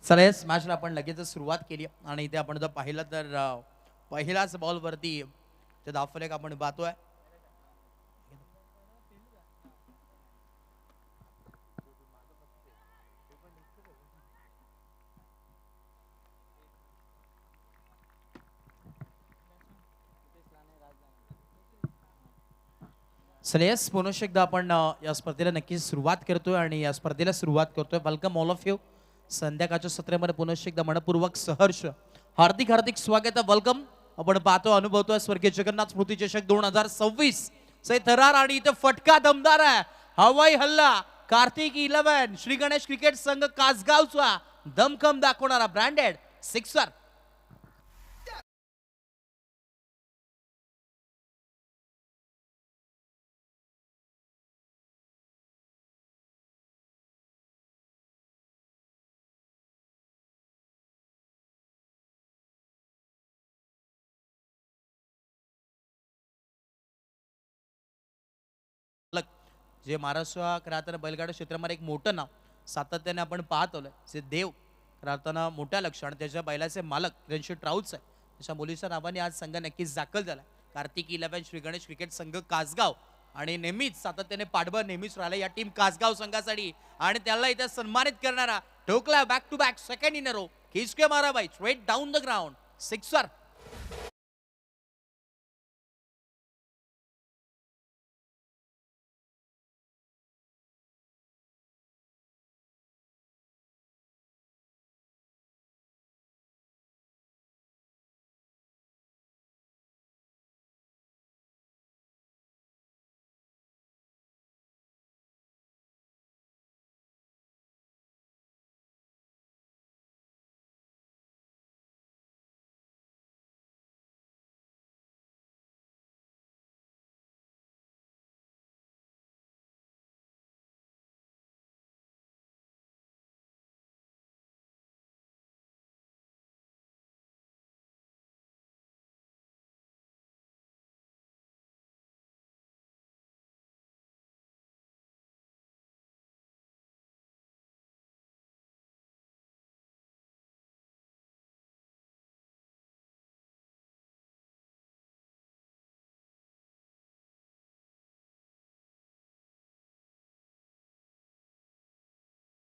चला या मॅचला आपण लगेच सुरुवात केली आणि इथे आपण जर पाहिलं तर पहिल्याच बॉलवरती ते धावफलक आपण पाहतोय. श्रेयस पुनश एकदा आपण या स्पर्धेला नक्कीच सुरुवात करतोय आणि या स्पर्धेला सुरुवात करतोय. Welcome all of you. संध्याकाळच्या सत्रामध्ये पुनश एकदा मनपूर्वक सहर्ष हार्दिक हार्दिक स्वागत आहे. वेलकम. आपण पाहतो अनुभवतोय स्वर्गीय जगन्नाथ स्मृती चषक 2026 चे थरार आणि इथे फटका दमदार आहे. हवाई हल्ला कार्तिक 11 श्री गणेश क्रिकेट संघ कासगावचा दमखम दाखवणारा ब्रँडेड सिक्सर. जे महाराष्ट्र राहताना बैलगाडा क्षेत्रामध्ये एक मोठं नाव सातत्याने आपण पाहत आलोय. जे देव राहताना मोठ्या लक्ष आणि त्याच्या बैलाचे मालक रणजित राऊत आहे, त्याच्या मुलीच्या नावाने आज संघ नक्कीच दाखल झाला. कार्तिक 11 श्री गणेश क्रिकेट संघ कासगाव आणि नेहमीच सातत्याने पाठबळ नेहमीच राहिला या टीम कासगाव संघासाठी आणि त्याला इथे सन्मानित करणारा ठोकला back to back second in a row खिचके मारा बाई straight down the ground sixer.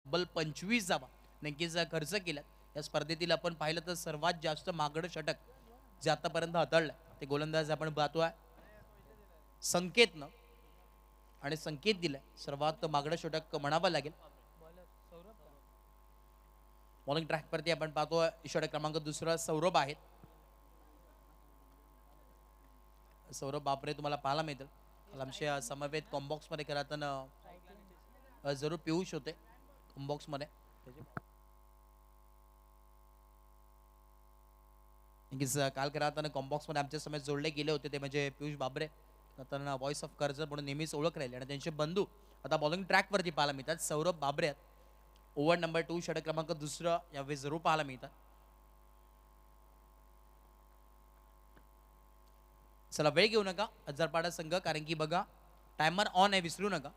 बल 25 जावा नक्कीच खर्च केला या स्पर्धेतील. आपण पाहिलं तर सर्वात जास्त मागणं षटक जे आतापर्यंत हाताळलंय ते गोलंदाज आपण पाहतोय संकेतनं आणि संकेत दिलाय सर्वात मागणं षटक म्हणावं लागेल. बॉलिंग ट्रॅक वरती आपण पाहतोय षटक क्रमांक दुसरा सौरभ आहेत. सौरभ बापरे तुम्हाला पाहायला मिळतील आमच्या समवेत कॉम्बॉक्स मध्ये करताना जरूर पियुष होते कॉम्बॉक्स मध्ये. काल करताना कॉम्बॉक्स मध्ये आमच्या समय जोडले गेले होते ते म्हणजे पियुष बाबरे त्यांना व्हॉइस ऑफ कर्जत म्हणून नेहमीच ओळख राहिली आणि त्यांचे बंधू आता बॉलिंग ट्रॅक वरती पाहायला मिळतात. सौरभ बाबरे ओव्हर नंबर 2 षटक क्रमांक दुसरा यावेळी जरूर पाहायला मिळतात. चला वेळ घेऊ नका हजारपाडा संघ कारण की बघा टायमर ऑन आहे विसरू नका.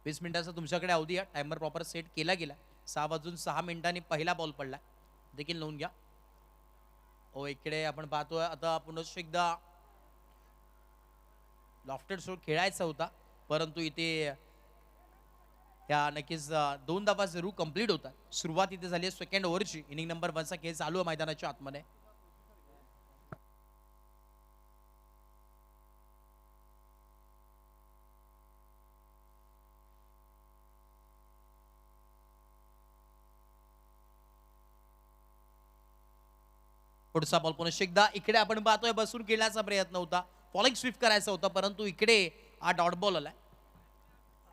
20 मिनिटाचा तुमच्याकडे अवधी आहे. टायमर प्रॉपर सेट केला गेला. 6:06 पहिला बॉल पडला देखील नोंद घ्या. ओ इकडे आपण पाहतोय आता पुन्हा एकदा लॉफ्टेड शो खेळायचा होता परंतु इथे या नक्कीच 2 धावा जरूर कंप्लीट होतात. सुरुवात इथे झाली आहे सेकंड ओव्हरची. इनिंग नंबर 1 चा खेळ चालू आहे मैदानाच्या आतमध्ये. पुढचा बॉल पुन्हा एकदा इकडे आपण पाहतोय बसून खेळण्याचा प्रयत्न होता. फॉलिंग स्विफ्ट करायचा होता परंतु इकडे हा डॉट बॉल आलाय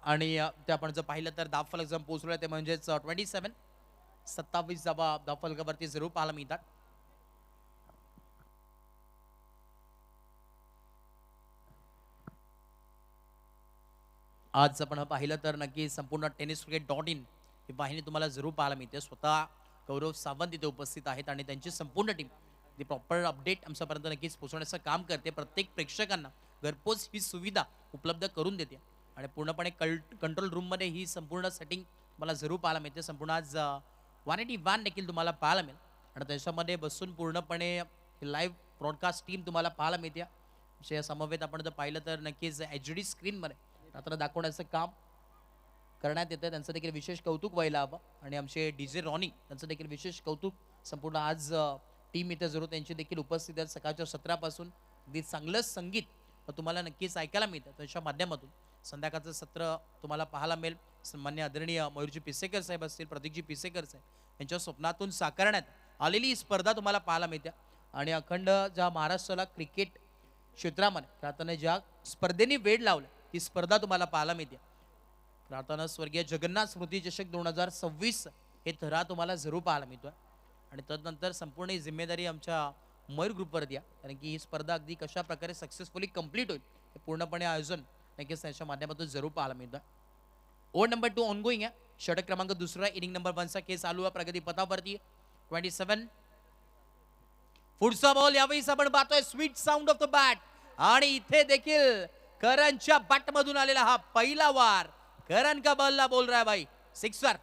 आणि ते आपण जर पाहिलं तर धावफलक जर पोहोचलोय ते म्हणजेच 27 धावा धावफलकावरती जरूर पाहायला मिळतात. आज आपण पाहिलं तर नक्की संपूर्ण टेनिस क्रिकेट .in ही वाहिनी तुम्हाला जरूर पाहायला मिळते. स्वतः गौरव सावंत इथे उपस्थित आहेत आणि त्यांची संपूर्ण टीम ती प्रॉपर अपडेट आमच्यापर्यंत नक्कीच पोहोचवण्याचं काम करते. प्रत्येक प्रेक्षकांना घरपोच ही सुविधा उपलब्ध करून देते आणि पूर्णपणे कंट्रोल रूममध्ये ही संपूर्ण सेटिंग मला जरूर पाहायला मिळते. संपूर्ण आज 181 देखील तुम्हाला पाहायला मिळेल आणि त्याच्यामध्ये बसून पूर्णपणे लाईव्ह ब्रॉडकास्ट टीम तुम्हाला पाहायला मिळते. या समवेत आपण जर पाहिलं तर नक्कीच HD स्क्रीनमध्ये रात्र दाखवण्याचं काम करण्यात येतं. त्यांचं देखील विशेष कौतुक व्हायला हवं आणि आमचे DJ रॉनी त्यांचं देखील विशेष कौतुक. संपूर्ण आज टीम इथे जरूर त्यांची देखील उपस्थित आहे. सकाळच्या सत्रापासून अगदी चांगलं संगीत तुम्हाला नक्कीच ऐकायला मिळतं त्याच्या माध्यमातून. संध्याकाळचं सत्र तुम्हाला पाहायला मिळेल. सन्मान्य आदरणीय मयूरजी पिसेकर साहेब असतील, प्रतीकजी पिसेकर साहेब यांच्या स्वप्नातून साकारण्यात आलेली ही स्पर्धा तुम्हाला पाहायला मिळते. आणि अखंड ज्या महाराष्ट्राला क्रिकेट क्षेत्रामध्ये राहताना ज्या स्पर्धेने वेळ लावलं ती स्पर्धा तुम्हाला पाहायला मिळते. राहताना स्वर्गीय जगन्नाथ स्मृती चषक 2026 हे थरा तुम्हाला जरूर पाहायला मिळतोय. आणि तदनंतर संपूर्ण ही जिम्मेदारी आमच्या मयूर ग्रुपवर द्या, कारण की ही स्पर्धा अगदी कशा प्रकारे सक्सेसफुली कंप्लीट होईल हे पूर्णपणे आयोजन नक्कीच त्याच्या माध्यमातून जरूर पाहायला मिळतं. ओव्हर नंबर 2 ऑनगोईंग आहे. षटक क्रमांक 2 इनिंग नंबर 1चा खेळ चालू आहे प्रगती पथावरती. 27 पुढचा बॉल यावेळी आपण पाहतोय sweet sound of the bat आणि इथे देखील करणच्या बॅट मधून आलेला हा पहिला वार. करण का बॉलला बोल रहा है भाई, सिक्सर.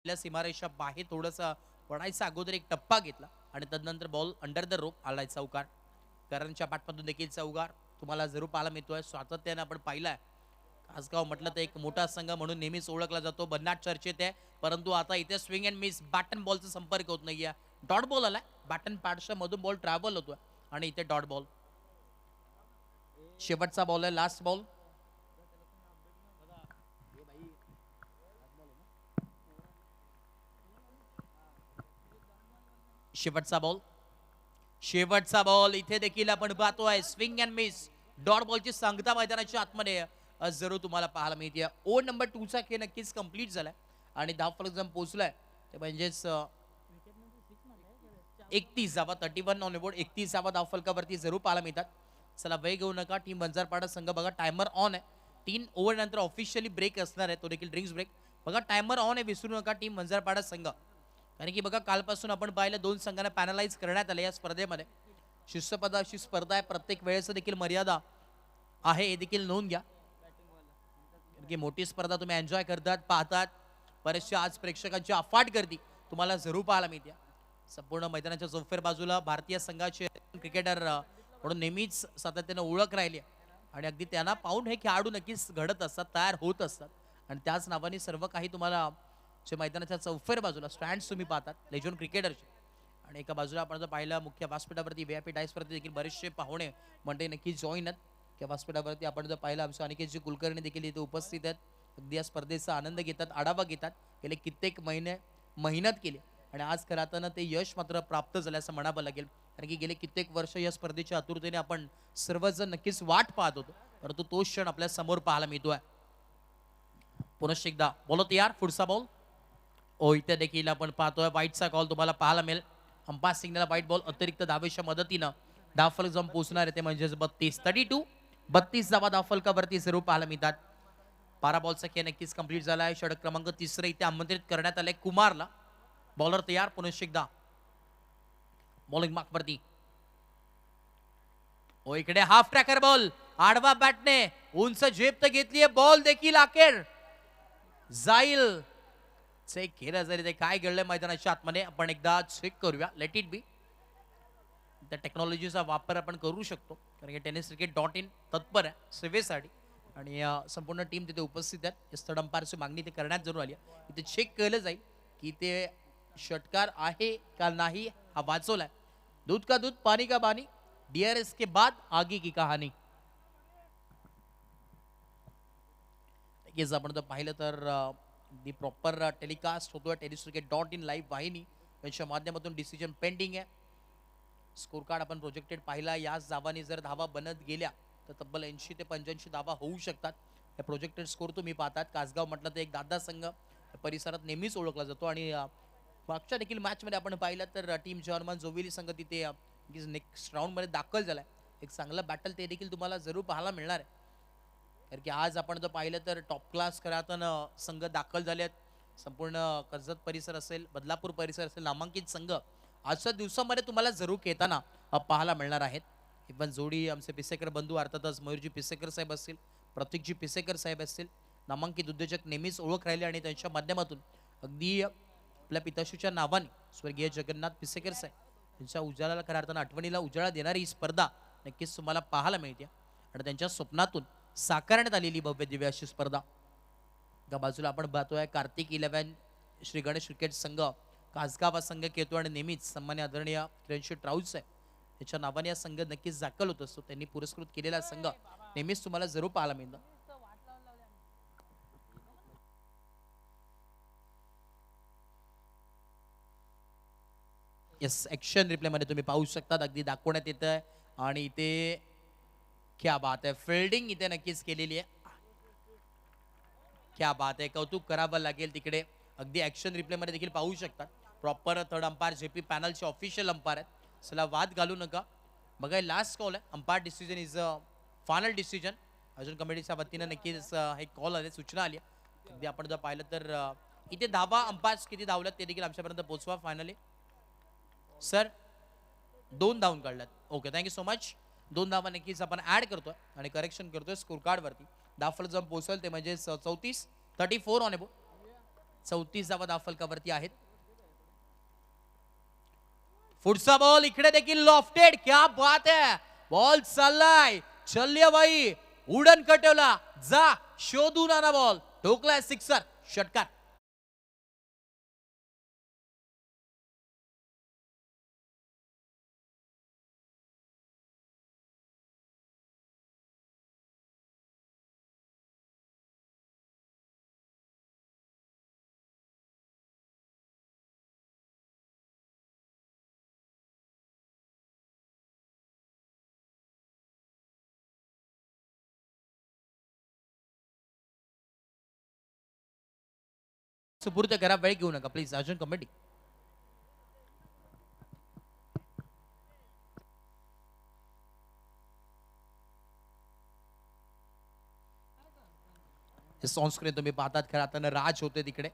सीमारेषा बाहेर थोडंसं पडायचा अगोदर एक टप्पा घेतला आणि तदनंतर बॉल अंडर द रोप आलाय चौकार. करणच्या बॅटमधून देखील चौकार तुम्हाला जरूर पाहायला मिळतोय. सातत्याने आपण पाहिलाय कासगाव म्हटलं तर एक मोठा संघ म्हणून नेहमीच ओळखला जातो, भन्नाट चर्चेत आहे. परंतु आता इथे स्विंग अँड मिस बॅटन बॉलचा संपर्क होत नाहीये. डॉट बॉल आलाय, बॅटन पॅडच्या मधून बॉल ट्रॅव्हल होतोय आणि इथे डॉट बॉल. शेवटचा बॉल आहे, लास्ट बॉल. शेवटचा बॉल इथे देखील आपण पाहतोय स्विंग अँड मिस डॉट बॉलची सांगता मैदानाच्या आतमध्ये जरूर तुम्हाला पाहायला मिळते. ओव्हर नंबर 2चा खेळ नक्कीच कंप्लीट झालाय आणि धावफलक जम पोहोचलाय ते म्हणजेच 31 धावा 31 ऑन बोर्ड. 31 धावा धावफलकावरती जरूर पाहायला मिळतात. चला वेळ घेऊ नका. टीम बंजारपाडा संघ बघा टायमर ऑन आहे. 3 ओव्हर नंतर ऑफिशियली ब्रेक असणार आहे, तो देखील ड्रिंक्स ब्रेक. बघा टायमर ऑन आहे, विसरू नका टीम बंजारपाडा संघ. कारण की बघा कालपासून आपण पाहिलं 2 संघांना पॅनलाइज करण्यात आले या स्पर्धेमध्ये. शिष्यपदाची स्पर्धा आहे, प्रत्येक वेळेस देखील मर्यादा आहे हे देखील नोंद घ्या. कारण की मोठी स्पर्धा तुम्ही एन्जॉय करतात, पाहतात. बरेचशा आज प्रेक्षकांची अफाट गर्दी तुम्हाला जरूर पाहायला मिळते. संपूर्ण मैदानाच्या चौफेर बाजूला भारतीय संघाचे क्रिकेटर म्हणून नेहमीच सातत्याने ओळख राहिली आणि अगदी त्यांना पाहून हे खेळाडू नक्कीच घडत असतात, तयार होत असतात. आणि त्याच नावाने सर्व काही तुम्हाला जे मैदानाच्या चौफेर बाजूला स्टँड्स तुम्ही पाहतात लेजॉन क्रिकेटरचे. आणि एका बाजूला आपण जर पाहिलं मुख्य व्यासपीठावरती VIP डायसवरती देखील बरेचसे पाहुणे मंडळी नक्की जॉईन आहेत. त्या व्यासपीठावरती आपण जर पाहिलं आमचे अनिकेतजी कुलकर्णी देखील इथे उपस्थित आहेत. अगदी या स्पर्धेचा आनंद घेतात, आढावा घेतात. गेले कित्येक महिने मेहनत केली आणि आज खराताना ते यश मात्र प्राप्त झालं असं म्हणावं लागेल. कारण की गेले कित्येक वर्ष या स्पर्धेच्या आतुरतेने आपण सर्वजण नक्कीच वाट पाहत होतो, परंतु तो क्षण आपल्या समोर पाहायला मिळतोय. पुनश्च एकदा बोलो तयार. पुढचा बॉल इथे देखील आपण पाहतोय वाईटचा कॉल तुम्हाला पाहायला मिळेल. Umpire signal white ball. अतिरिक्त धावेच्या मदतीनं धावफलक जम पोहोचणार आहे ते म्हणजेच 32 धावा धावफलकावरती जरूर पाहायला मिळतात. 12 बॉलचा खेळ नक्कीच कंप्लीट झाला आहे. षटक क्रमांक 3 इथे आमंत्रित करण्यात आले कुमारला. बॉलर तयार. पुनश्च एकदा बॉलिंग मार्कवरती. इकडे हाफ ट्रॅकर बॉल आडवा बॅटने उंच झेप तर घेतलीये. बॉल देखील अखेर जाईल. चेक केलं जरी ते काय घडलंय मैदानाच्या आतमध्ये आपण एकदा चेक करूया. Let it be. त्या टेक्नॉलॉजीचा वापर आपण करू शकतो कारण की tenniscricket.in तत्पर आहे सेवेसाठी आणि संपूर्ण टीम तिथे उपस्थित आहे. स्थळ अंपायरची मागणी ते करण्यात जरूर आली आहे. इथे चेक केलं जाईल की ते षटकार आहे का नाही. हा वाचवलाय. दूध का दूध पानी का पानी, DRS के बाद आगे की कहानी. आपण जर पाहिलं तर दी प्रॉपर टेलिकास्ट होतोय tenniscricket.in लाईव्ह वाहिनी यांच्या माध्यमातून. डिसिजन पेंडिंग आहे. स्कोर कार्ड आपण प्रोजेक्टेड पाहिला. याच धावांनी जर धावा बनत गेल्या तर तब्बल 80 ते 85 धावा होऊ शकतात. हे प्रोजेक्टेड स्कोर तुम्ही पाहतात. कासगाव म्हटलं तर एक दादा संघ परिसरात नेहमीच ओळखला जातो आणि मागच्या देखील मॅचमध्ये आपण पाहिलं तर टीम जर्मन जोविली संघ तिथे नेक्स्ट राऊंडमध्ये दाखल झालाय. एक चांगला बॅटल ते देखील तुम्हाला जरूर पाहायला मिळणार आहे. कारण की आज आपण जर पाहिलं तर टॉप क्लास करातन संघ दाखल झाले आहेत. संपूर्ण कर्जत परिसर असेल, बदलापूर परिसर असेल, नामांकित संघ आजच्या दिवसामध्ये तुम्हाला जरूर खेळताना पाहायला मिळणार आहेत. ही पण जोडी आमचे पिसेकर बंधू अर्थातच मयूरजी पिसेकर साहेब असतील, प्रतीकजी पिसेकर साहेब असतील, नामांकित उद्योजक नेहमीच ओळख राहिले आणि त्यांच्या माध्यमातून अगदी आपल्या पिताश्रीच्या नावाने स्वर्गीय जगन्नाथ पिसेकर साहेब त्यांच्या उजाळाला खऱ्या अर्थानं आठवणीला उजाळा देणारी ही स्पर्धा नक्कीच तुम्हाला पाहायला मिळते आणि त्यांच्या स्वप्नातून साकारण्यात आलेली भव्य दिव्य अशी स्पर्धा. एका बाजूला आपण पाहतोय कार्तिक 11 श्री गणेश क्रिकेट संघ कासगाव हा संघ खेळतो आणि नेहमीच सन्मान्य आदरणीय किरणशी ट्राउट्स आहे त्याच्या नावाने हा संघ नक्कीच दाखल होत असतो. त्यांनी पुरस्कृत केलेला संघ नेहमीच तुम्हाला जरूर पाहायला मिळतं. येस, ऍक्शन रिप्ले मध्ये तुम्ही पाहू शकता अगदी दाखवण्यात येत आहे आणि इथे क्या बात आहे, फिल्डिंग इथे नक्कीच केलेली आहे. क्या बात आहे, कौतुक करावं लागेल. तिकडे अगदी ऍक्शन रिप्ले मध्ये देखील पाहू शकतात. प्रॉपर थर्ड अंपायर जेपी पॅनलचे ऑफिशियल अंपायर आहेत. चला वाद घालू नका. बघा लास्ट कॉल आहे. Umpire decision is final decision. अजून कमिटीच्या वतीनं नक्कीच हे कॉल आले, सूचना आली. अगदी आपण जर पाहिलं तर इथे धावा अंपायर्स किती धावल्यात ते देखील आमच्यापर्यंत पोहोचवा. फायनली सर 2 धावून काढल्यात. Okay, thank you so much. 2 धावा नक्कीच आपण ऍड करतोय आणि करेक्शन करतोय स्कोर कार्ड वरती. दाफल जर पोहोचेल ते म्हणजे 34 ऑन एबो 34 धावा दाफलकावरती आहेत. पुढचा बॉल इकडे देखील लॉफ्टेड. क्या बात है, बॉल चाललाय. चल्यबाई उडन कटवला, जा शोधून आणा बॉल. ठोकलाय सिक्सर, षटकार. सुपूर्द करा, वेळ घेऊ नका please. Arjun committee on screen तुम्ही पाहतात. खरं आता राज होते तिकडे,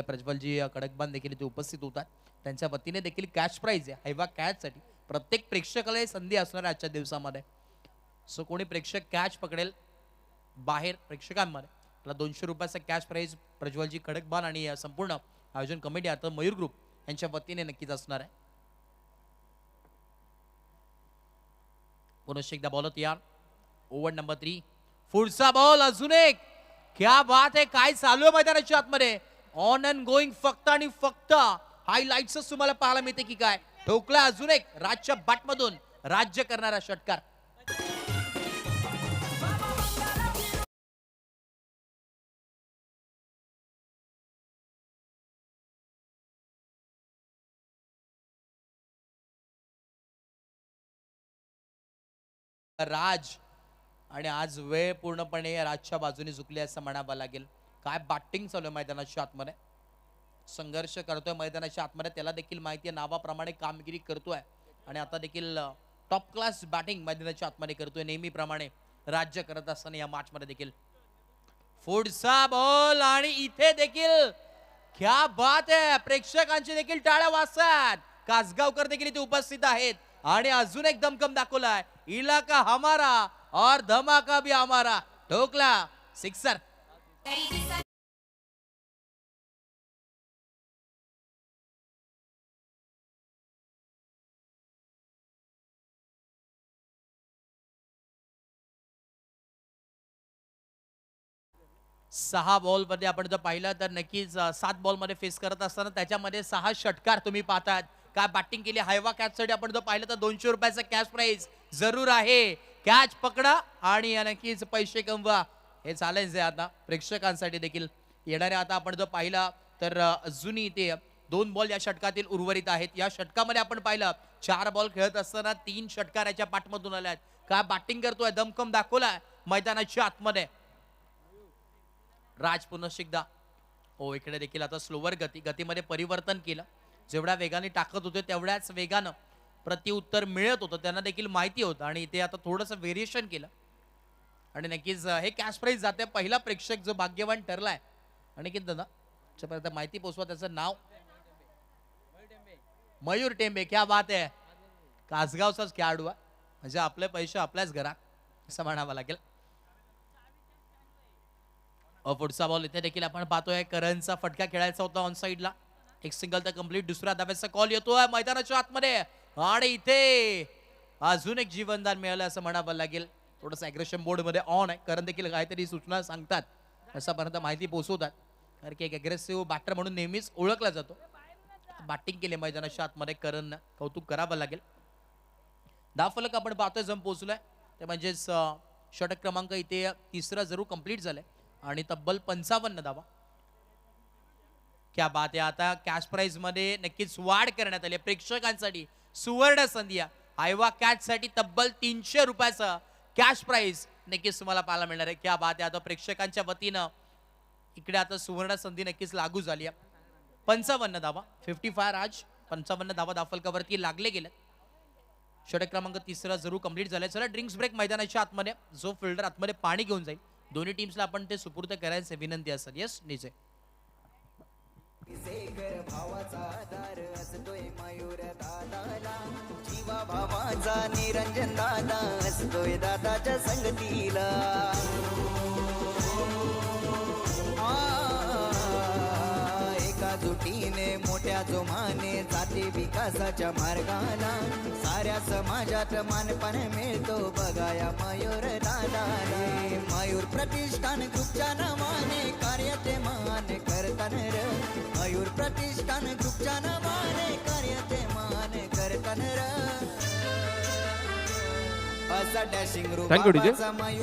प्रज्वलजी कडकबान देखील इथे उपस्थित होतात. त्यांच्या वतीने देखील कॅश प्राइज आहे हैवा कॅच साठी. प्रत्येक प्रेक्षकाला संधी असणार आहे आजच्या दिवसामध्ये. सो कोणी प्रेक्षक कॅच पकडेल बाहेर प्रेक्षकांमध्ये त्याला 200 रुपयाचा कॅश प्राइज प्रज्वलजी खडकबान आणि संपूर्ण आयोजन कमिटी आता मयूर ग्रुप यांच्या वतीने नक्कीच असणार आहे. पुन्हा एकदा बॉल तयार. Over number 3. पुढचा बॉल अजून एक. क्या बात आहे, काय चालू आहे मैदानाच्या आतमध्ये. ऑन अँड गोईंग फक्त आणि फक्त हायलाइट्स तुम्हाला पाहायला मिळते की काय. ठोकला अजून एक राजच्या बॅटमधून राज्य करणारा षटकार. राज आणि आज वेळ पूर्णपणे राजच्या बाजूने झुकली असं म्हणावं लागेल. काय बॅटिंग चालू आहे मैदानाच्या आतमध्ये. संघर्ष करतोय मैदानाच्या आतमध्ये. त्याला देखील माहिती आहे नावाप्रमाणे कामगिरी करतोय आणि आता देखील टॉप क्लास बॅटिंग मैदानाच्या आतमध्ये करतोय नेहमीप्रमाणे राज्य करत असताना या मॅच मध्ये देखील. पुढचा बॉल आणि इथे देखील क्या बात आहे, प्रेक्षकांची देखील टाळ्या वाजतात. कासगावकर देखील इथे उपस्थित आहेत आणि अजून एक दमकम दाखवलाय. इलाका हमारा और धमाका भी हमारा. ठोकला सिक्सर. सहा बॉल मध्ये आपण जर पाहिलं तर नक्कीच 7 बॉल मध्ये फेस करत असताना त्याच्यामध्ये 6 षटकार तुम्ही पाहतात. काय बॅटिंग केली. हैवा कॅच साठी आपण जर पाहिलं तर 200 रुपयाचा कॅश प्राइज जरूर आहे. कॅच पकडा आणि नक्कीच पैसे कमवा. हे चॅलेंज आहे आता प्रेक्षकांसाठी देखील येणारे. आता आपण जर पाहिलं तर अजूनही ते 2 बॉल या षटकातील उर्वरित आहेत. या षटकामध्ये आपण पाहिलं 4 बॉल खेळत असताना 3 षटकार याच्या पाठमधून आल्यात. काय बॅटिंग करतोय, दमकम दाखवलाय मैदानाच्या आतमध्ये राज. पुन्हा एकदा हो, इकडे देखील आता स्लोवर गतीमध्ये परिवर्तन केलं. जेवढ्या वेगाने टाकत होते तेवढ्याच वेगानं प्रत्युत्तर मिळत होतं. त्यांना देखील माहिती होतं आणि इथे आता थोडंसं व्हेरिएशन केलं आणि नक्कीच हे कॅश प्राइज जाते. पहिला प्रेक्षक जो भाग्यवान ठरलाय अनिकेत दादा त्याच्यापर्यंत माहिती पोचवा. त्याचं नाव मयूर टेंबे. क्या बात आहे. कासगावचाच खेळाडू आहे. म्हणजे आपले पैसे आपल्याच घरात असं म्हणावं लागेल. पुढचा बॉल इथे देखील आपण पाहतोय. करणचा फटका खेळायचा होता ऑन साइडला. एक सिंगल तर कंप्लीट. दुसरा धाब्याचा कॉल येतोय मैदानाच्या आतमध्ये आणि इथे अजून एक जीवनदान मिळालं असं म्हणावं लागेल. थोडंसं अग्रेशन बोर्ड मध्ये ऑन आहे. करण देखील काहीतरी सूचना सांगतात असापर्यंत माहिती पोहोचवतात. कारण की एक अग्रेसिव्ह बॅटर म्हणून नेहमीच ओळखला जातो. बॅटिंग केली मैदानाच्या आतमध्ये करण, कौतुक करावं लागेल. फलक आपण पाहतोय जम पोहोचलाय ते म्हणजेच षटक क्रमांक इथे तिसरा जरूर कंप्लीट झालाय आणि तब्बल 55 धावा. क्या बात आहे. आता कॅश प्राइज मध्ये नक्कीच वाढ करण्यात आली. प्रेक्षकांसाठी सुवर्ण संधी. आयवा कॅच साठी तब्बल 300 रुपयाचं कॅश प्राइज नक्कीच तुम्हाला पाहायला मिळणार आहे. क्या बात आहे. आता प्रेक्षकांच्या वतीनं इकडे आता सुवर्ण संधी नक्कीच लागू झाली आहे. 55 धावा 55 आज 55 धावा दाफलकावरती लागले गेले. षटक क्रमांक तिसरा जरूर कंप्लीट झालाय. चला ड्रिंक्स ब्रेक मैदानाच्या आतमध्ये. जो फिल्डर आतमध्ये पाणी घेऊन जाईल दोन्ही टीम्सला आपण ते सुपूर्द करायचे विनंती असेल. येस निजे जीवा भावाचा निरंजन दादा असतोय दादाच्या संगतीला. एका जुटीने मोठ्या जोमाने जाते विकासाच्या मार्गाला. साऱ्या समाजात मानपण मिळतो बघाया मयूर दादाला. मयूर प्रतिष्ठान ग्रुपच्या नावाने कार्य ते मान करताना र. मयूर प्रतिष्ठान ग्रुपच्या नावाने कार्य ते मान करताना र. Thank you DJ.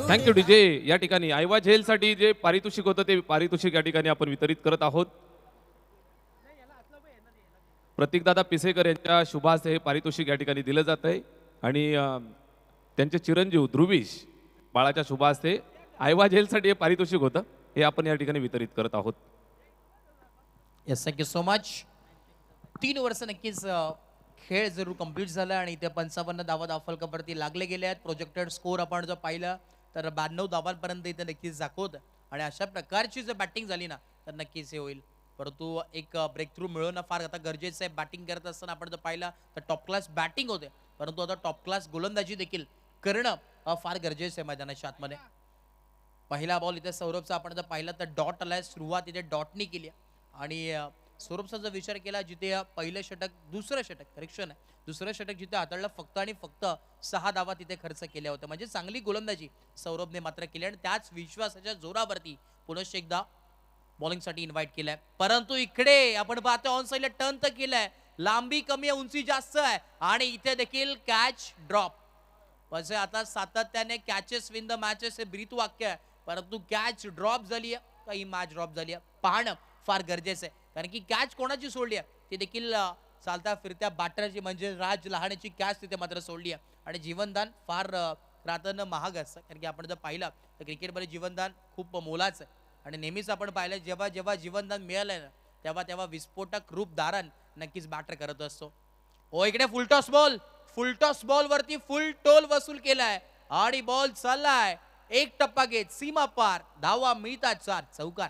Thank you DJ. या ठिकाणी आयवा झेल साठी जे पारितोषिक होतं ते पारितोषिक या ठिकाणी आपण वितरित करत आहोत. प्रतीकदादा पिसेकर यांच्या शुभास्ते हे पारितोषिक या ठिकाणी दिलं जात आहे आणि त्यांचे चिरंजीव ध्रुवीश बाळाच्या शुभास्ते आयवा झेलसाठी हे पारितोषिक होतं हे आपण या ठिकाणी वितरित करत आहोत. Yes thank you so much. 3 वर्ष नक्कीच खेळ जरूर कंप्लीट झाला आणि इथे 55 धावा दाफलकावरती लागले गेले आहेत. प्रोजेक्टेड स्कोर आपण जर पाहिलं तर 92 धावांपर्यंत इथे नक्कीच दाखवत आणि अशा प्रकारची जर बॅटिंग झाली ना तर नक्कीच हे होईल. परंतु एक ब्रेक थ्रू मिळवणं फार आता गरजेचं आहे. बॅटिंग करत असताना आपण जर पाहिलं तर टॉप क्लास बॅटिंग होते परंतु आता टॉप क्लास गोलंदाजी देखील करणं फार गरजेचं आहे मैदानाच्या आतमध्ये. पहिला बॉल इथे सौरभचा आपण जर पाहिलं तर डॉट आलाय. सुरुवात इथे डॉटनी केली आणि सौरभचा जर विचार केला जिथे पहिलं षटक दुसरं षटक करेक्शन आहे दुसरं षटक जिथे हाताळलं फक्त आणि फक्त 6 धावा तिथे खर्च केल्या होत्या. म्हणजे चांगली गोलंदाजी सौरभने मात्र केली आणि त्याच विश्वासाच्या जोरावरती पुनश्च एकदा बॉलिंगसाठी इन्व्हाइट केलाय. परंतु इकडे आपण पाहतो ऑन साइडला टर्न तर केलाय. लांबी कमी आहे उंची जास्त आहे आणि इथे देखील कॅच ड्रॉप. म्हणजे आता सातत्याने कॅचेस विन द मॅचेस हे ब्रीथ वाक्य आहे परंतु कॅच ड्रॉप झाली आहे का ही मॅच ड्रॉप झाली आहे पाहणं फार गरजेचं आहे. कारण की कॅच कोणाची सोडली आहे ती देखील चालता फिरत्या बॅटरची म्हणजे राज लहाण्याची कॅच तिथे मात्र सोडली आहे आणि जीवनदान फार राहतं महाग असतं. कारण की आपण जर पाहिलं तर क्रिकेटमध्ये जीवनदान खूप मोलाचं आहे आणि नेहमीच आपण पाहिलं जेव्हा जेव्हा जीवनदान मिळालंय ना तेव्हा तेव्हा विस्फोटक रूप धारण नक्कीच बॅटर करत असतो. ओ इकडे फुलटॉस बॉल वरती फुल टोल वसूल केलाय आणि बॉल चाललाय. एक टप्पा घेत सीमा पार. धावा मिळतात 4 चौकार.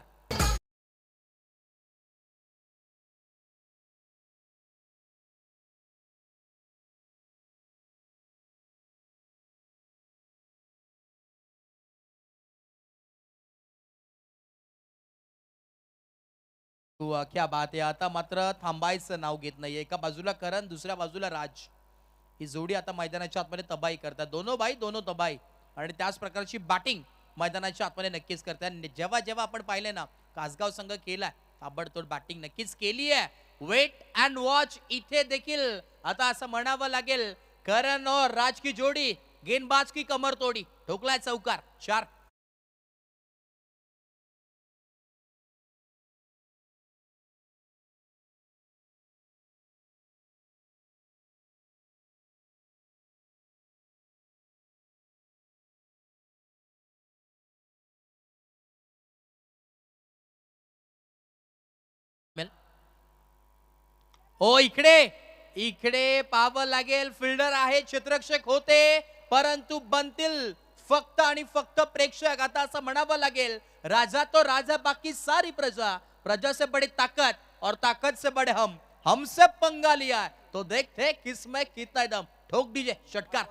क्या बात आहे. आता मात्र थांबायचं नाव घेत नाहीये. एका बाजूला करण दुसऱ्या बाजूला राज ही जोडी आता मैदानाच्या आतमध्ये तबाई करतात. दोनो बाई दोनो तबाई आणि त्याच प्रकारची बॅटिंग मैदानाच्या आतमध्ये नक्कीच करतात. जेव्हा जेव्हा आपण पाहिले ना कासगाव संघ केलाय ताबडतोड बॅटिंग नक्कीच केली आहे. वेट अँड वॉच इथे देखील आता असं म्हणावं लागेल करण और राज की जोडी गेंदबाज की कमर तोडी. ठोकलाय चौकार 4. हो इकडे पाहावं लागेल. फिल्डर आहे क्षेत्ररक्षक होते परंतु बनतील फक्त आणि फक्त प्रेक्षक. आता असं म्हणावं लागेल, राजा तो राजा, बाकी सारी प्रजा. प्रजा से बड़ी ताकत और ताकत से बड़े हमसे पंगा लिया है, तो देखते किसमें कितना दम. ठोक दीजिए षटकार.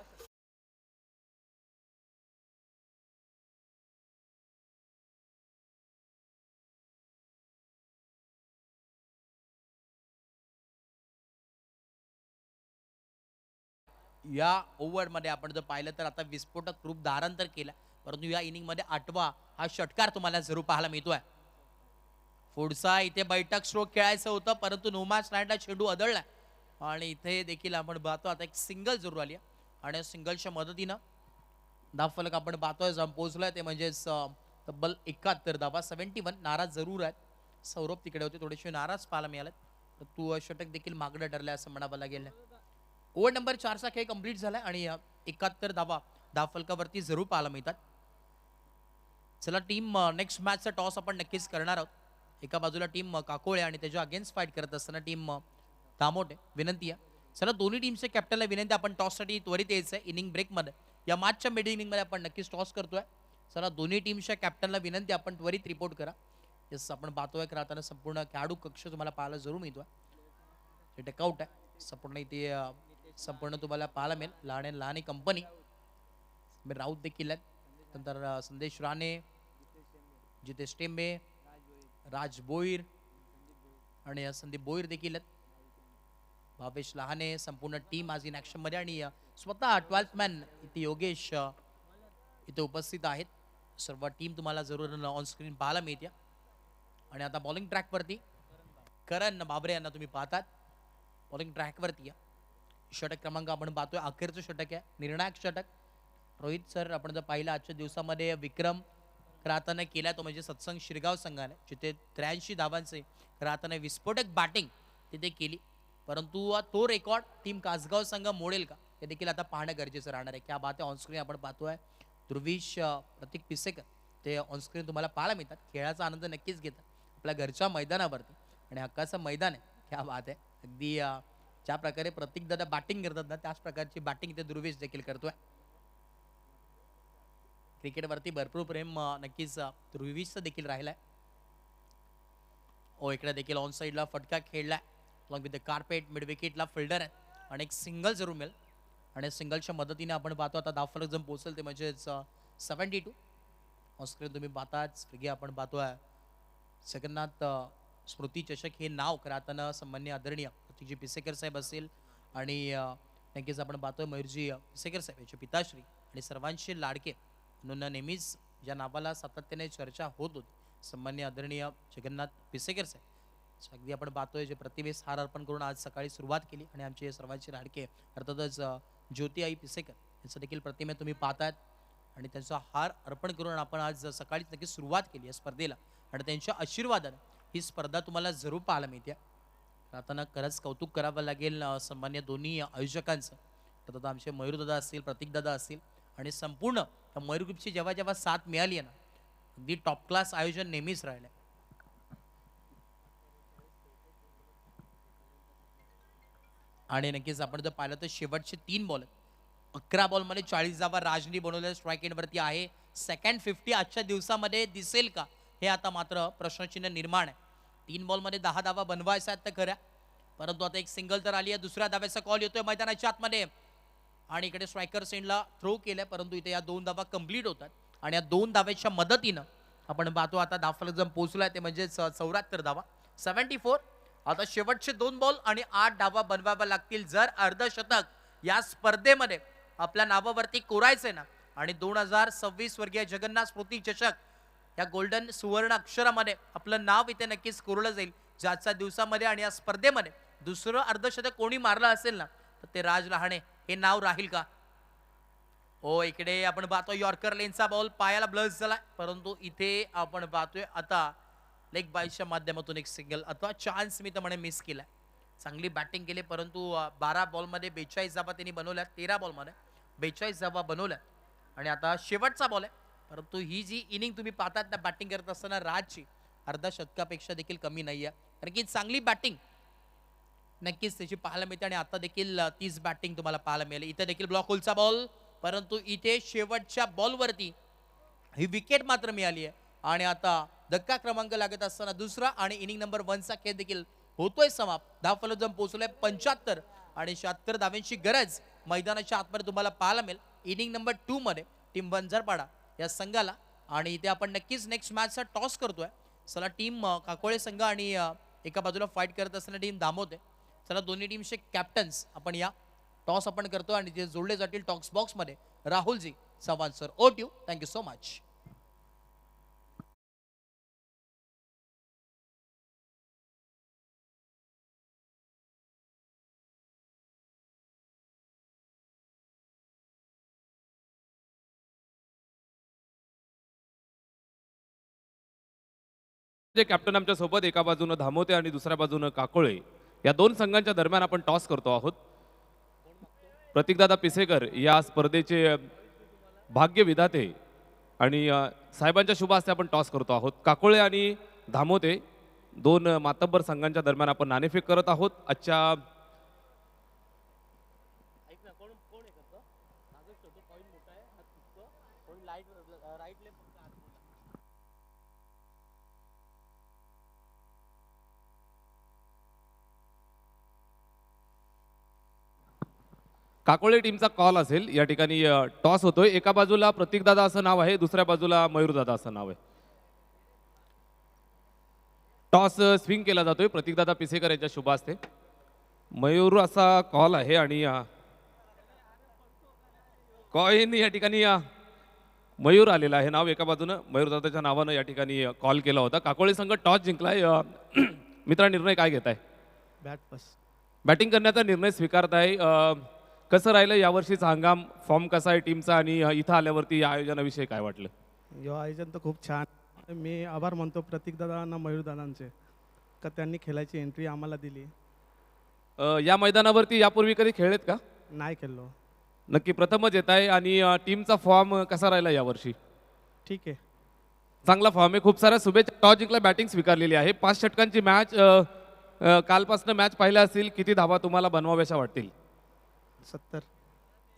या ओव्हरमध्ये आपण जर पाहिलं तर आता विस्फोटक रूप धारण तर केला, परंतु या इनिंगमध्ये 8वा हा षटकार तुम्हाला जरूर पाहायला मिळतोय. पुढचा इथे बैठक स्ट्रोक खेळायचं होतं, परंतु नोमॅच लँडला चेंडू आदळला आणि इथे देखील आपण पाहतो आता एक सिंगल जरूर आली आहे. आणि सिंगलच्या मदतीनं धावफलक आपण पाहतोय जाऊन पोहोचलोय, ते म्हणजेच तब्बल 71 धावा. 71 नाराज जरूर आहेत. सौरभ तिकडे होते, थोडेसे नाराज पाहायला मिळाले. तर तू षटक देखील मागणं ठरलंय असं म्हणावं लागेल. ओव्हर नंबर 4चा खेळ कंप्लीट झालाय आणि 71 धावा धावफलकावरती जरूर पाहायला मिळतात. चला टीम नेक्स्ट मॅचचा टॉस आपण नक्कीच करणार आहोत. एका बाजूला टीम काकोळे आणि त्याच्या अगेन्स्ट फाईट करत असताना टीम दामोटे. विनंती आहे, चला दोन्ही टीमच्या कॅप्टनला विनंती, आपण टॉससाठी त्वरित यायचं आहे इनिंग ब्रेकमध्ये. या मॅचच्या मिड इनिंगमध्ये आपण नक्कीच टॉस करतोय. चला दोन्ही टीमच्या कॅप्टनला विनंती, आपण त्वरित रिपोर्ट करा. येस, आपण पाहतोय की राहताना संपूर्ण खेळाडू कक्ष तुम्हाला पाहायला जरूर मिळतोय. हे टेकआउट आहे संपूर्ण इथे, संपूर्ण तुम्हाला पाहायला मिळेल. लहान कंपनी राऊत देखील आहेत. नंतर संदेश राणे, जितेश टेंबे, राज बोईर आणि संदीप बोईर देखील आहेत. भावेश लहाने, संपूर्ण टीम आज इन ऍक्शन मध्ये. आणि स्वतः 12th मॅन इथे योगेश इथे उपस्थित आहेत. सर्व टीम तुम्हाला जरूर ऑन स्क्रीन पाहायला मिळते. आणि आता बॉलिंग ट्रॅकवरती करण बाबरे यांना तुम्ही पाहतात. बॉलिंग ट्रॅकवरती षटक क्रमांक आपण पाहतोय, अखेरचं षटक आहे, निर्णायक षटक. रोहित सर आपण जर पाहिलं आजच्या दिवसामध्ये विक्रम राहताना केला, तो म्हणजे सत्संग शिरगाव संघाने, जिथे 83 धावांचे राहताना विस्फोटक बॅटिंग तिथे केली. परंतु तो रेकॉर्ड टीम कासगाव संघ मोडेल का, हे देखील आता पाहणं गरजेचं राहणार आहे. क्या बात आहे, ऑनस्क्रीन आपण पाहतोय ध्रुवीश प्रतीक पिसेकर ते ऑनस्क्रीन तुम्हाला पाहायला मिळतात. खेळाचा आनंद नक्कीच घेतात आपल्या घरच्या मैदानावरती आणि हक्काचं मैदान आहे. क्या बात आहे, अगदी ज्या प्रकारे प्रतीक दादा बॅटिंग करतात ना, त्याच प्रकारची बॅटिंग इथे ध्रुवीश देखील करतोय. क्रिकेटवरती भरपूर प्रेम नक्कीच ध्रुवीशचं देखील राहिलाय. ओ इकडे देखील ऑन साईडला फटका खेळलाय, along with the carpet. Mid विकेटला फिल्डर आहे आणि एक सिंगल जरूर मिळेल. आणि सिंगलच्या मदतीने आपण पाहतो आता धावफलक जर पोहोचेल ते म्हणजेच 72. ऑनस्क्रीन तुम्ही पाहताच फ्रिगे आपण पाहतोय जगन्नाथ स्मृती चषक हे नाव राहताना सन्मान्य आदरणीय प्रतीकजी पिसेकर साहेब असेल आणि नक्कीच आपण पाहतोय मयूरजी पिसेकर साहेब याचे पिताश्री आणि सर्वांचे लाडके म्हणून नेहमीच ज्या नावाला सातत्याने चर्चा होत होती, सन्मान्य आदरणीय जगन्नाथ पिसेकर साहेब. अगदी आपण पाहतोय जे प्रतिमेस हार अर्पण करून आज सकाळी सुरुवात केली. आणि आमचे सर्वांचे लाडके अर्थातच ज्योती आई पिसेकर यांचं देखील प्रतिमे तुम्ही पाहतायत आणि त्यांचा हार अर्पण करून आपण आज सकाळीच नक्की सुरुवात केली या स्पर्धेला. आणि त्यांच्या आशीर्वादाने ही स्पर्धा तुम्हाला जरूर पाहायला मिळते. राहताना खरंच कौतुक करावं लागेल सन्मान्य दोन्ही आयोजकांचं. तर आमचे मयूरदादा असतील, प्रतीकदादा असतील आणि संपूर्ण मयूर ग्रुपची जेव्हा जेव्हा साथ मिळाली आहे ना, अगदी टॉप क्लास आयोजन नेहमीच राहिलं. आणि नक्कीच आपण जर पाहिलं तर शेवटचे 3 बॉल 11 बॉलमध्ये 40 धावा राजनी बनवलेल्या स्ट्राईक एंडवरती आहे. सेकंड 50 आजच्या दिवसामध्ये दिसेल का, हे आता मात्र प्रश्नचिन्ह निर्माण आहे. 3 बॉलमध्ये 10 धावा बनवायच्या आहेत तर खऱ्या, परंतु आता एक सिंगल तर आली आहे. दुसऱ्या धाव्याचा कॉल येतोय मैदानाच्या आतमध्ये आणि इकडे स्ट्रायकर सेंडला थ्रो केलाय, परंतु इथे या 2 धावा कंप्लीट होतात. आणि या 2 धाव्याच्या मदतीनं आपण पाहतो आता धावफलक जर पोहोचलाय ते म्हणजे 74 धावा. 74. आता शेवटचे 2 बॉल आणि 8 धावा बनवाव्या लागतील जर अर्धशतक या स्पर्धेमध्ये आपल्या नावावरती कोरायचंय ना. आणि 2026 वर्गीय जगन्नाथ स्मृती चषक या गोल्डन सुवर्ण अक्षरामध्ये आपलं नाव इथे नक्कीच कोरलं जाईल ज्याच्या दिवसामध्ये. आणि या स्पर्धेमध्ये दुसरं अर्धशतक कोणी मारलं असेल ना तर ते राज लहाने हे नाव राहील का. ओ इकडे आपण पाहतो यॉर्कर लेनचा बॉल पायाला ब्लस झाला, परंतु इथे आपण पाहतोय आता लेग बाईच्या माध्यमातून एक सिंगल अथवा चान्स मी तर म्हणे मिस केलाय. चांगली बॅटिंग केली, परंतु 12 बॉलमध्ये 42 धावा त्यांनी बनवल्या. 13 बॉलमध्ये 42 धावा बनवल्या. आणि आता शेवटचा बॉल आहे, परंतु ही जी इनिंग तुम्ही पाहतात ना बॅटिंग करत असताना राजची अर्धा शतकापेक्षा देखील कमी नाही आहे. कारण की चांगली बॅटिंग नक्कीच त्याची पाहायला मिळते. आणि आता देखील तीच बॅटिंग तुम्हाला पाहायला मिळेल. इथे देखील ब्लॉक होलचा बॉल परंतु इथे शेवटच्या बॉलवरती ही विकेट मात्र मिळाली आहे आणि आता धक्का क्रमांक लागत असताना दुसरा आणि इनिंग नंबर 1चा खेळ देखील होतोय समाप्त. धावफलक पोहोचलोय 75 आणि 76 धाव्यांची गरज मैदानाच्या आतमध्ये तुम्हाला पाहायला मिळेल इनिंग नंबर 2 मध्ये टीम वंजारपाडा या संघाला. आणि इथे आपण नक्कीच नेक्स्ट मॅचचा टॉस करतोय. चला टीम काकोळे संघ आणि एका बाजूला फाईट करत असताना टीम धामवते. चला दोन्ही टीमचे कॅप्टन्स आपण या टॉस आपण करतो आणि ते जोडले जातील टॉक्स बॉक्स मध्ये. राहुलजी Chavan sir, over to you. Thank you so much. जे कॅप्टन आमच्या सोबत एका बाजूनं धामोते आणि दुसऱ्या बाजूनं काकोळे या दोन संघांच्या दरम्यान आपण टॉस करतो आहोत. प्रतीकदादा पिसेकर या स्पर्धेचे भाग्य विधाते आणि साहेबांच्या शुभ हस्ते आपण टॉस करतो आहोत. काकोळे आणि धामोते दोन मातब्बर संघांच्या दरम्यान आपण नाणेफेक करत आहोत. आजच्या काकोळे टीमचा कॉल असेल. या ठिकाणी टॉस होतोय. एका बाजूला प्रतीकदादा असं नाव आहे, दुसऱ्या बाजूला मयूरदादा असं नाव आहे. टॉस स्विंग केला जातोय प्रतीकदादा पिसेकर यांच्या शुभ हस्ते. मयूर असा कॉल आहे आणि कॉइन या ठिकाणी मयूर आलेला आहे नाव. एका बाजूनं मयूरदादाच्या नावानं या ठिकाणी कॉल केला होता. काकोळे संघ टॉस जिंकलाय. मित्रा, निर्णय काय घेताय? बॅटिंग करण्याचा निर्णय स्वीकारताय. कसं राहिलं यावर्षीचा हंगाम? फॉर्म कसा आहे टीमचा आणि इथं आल्यावरती या आयोजनाविषयी काय वाटलं? यो आयोजन तर खूप छान. मी आभार मानतो प्रतीकदादांना, मयूरदादांचे, का त्यांनी खेळायची एंट्री आम्हाला दिली. या मैदानावरती यापूर्वी कधी खेळलेत का? नाही खेळलो. नक्की प्रथमच येत आहे. आणि टीमचा फॉर्म कसा राहिला यावर्षी? ठीक आहे, चांगला फॉर्म आहे. खूप साऱ्या शुभेच्छा. टॉस जिंकला, बॅटिंग स्वीकारलेली आहे. 5 षटकांची मॅच. कालपासून मॅच पाहिल्या असतील. किती धावा तुम्हाला बनवाव्याशा वाटतील?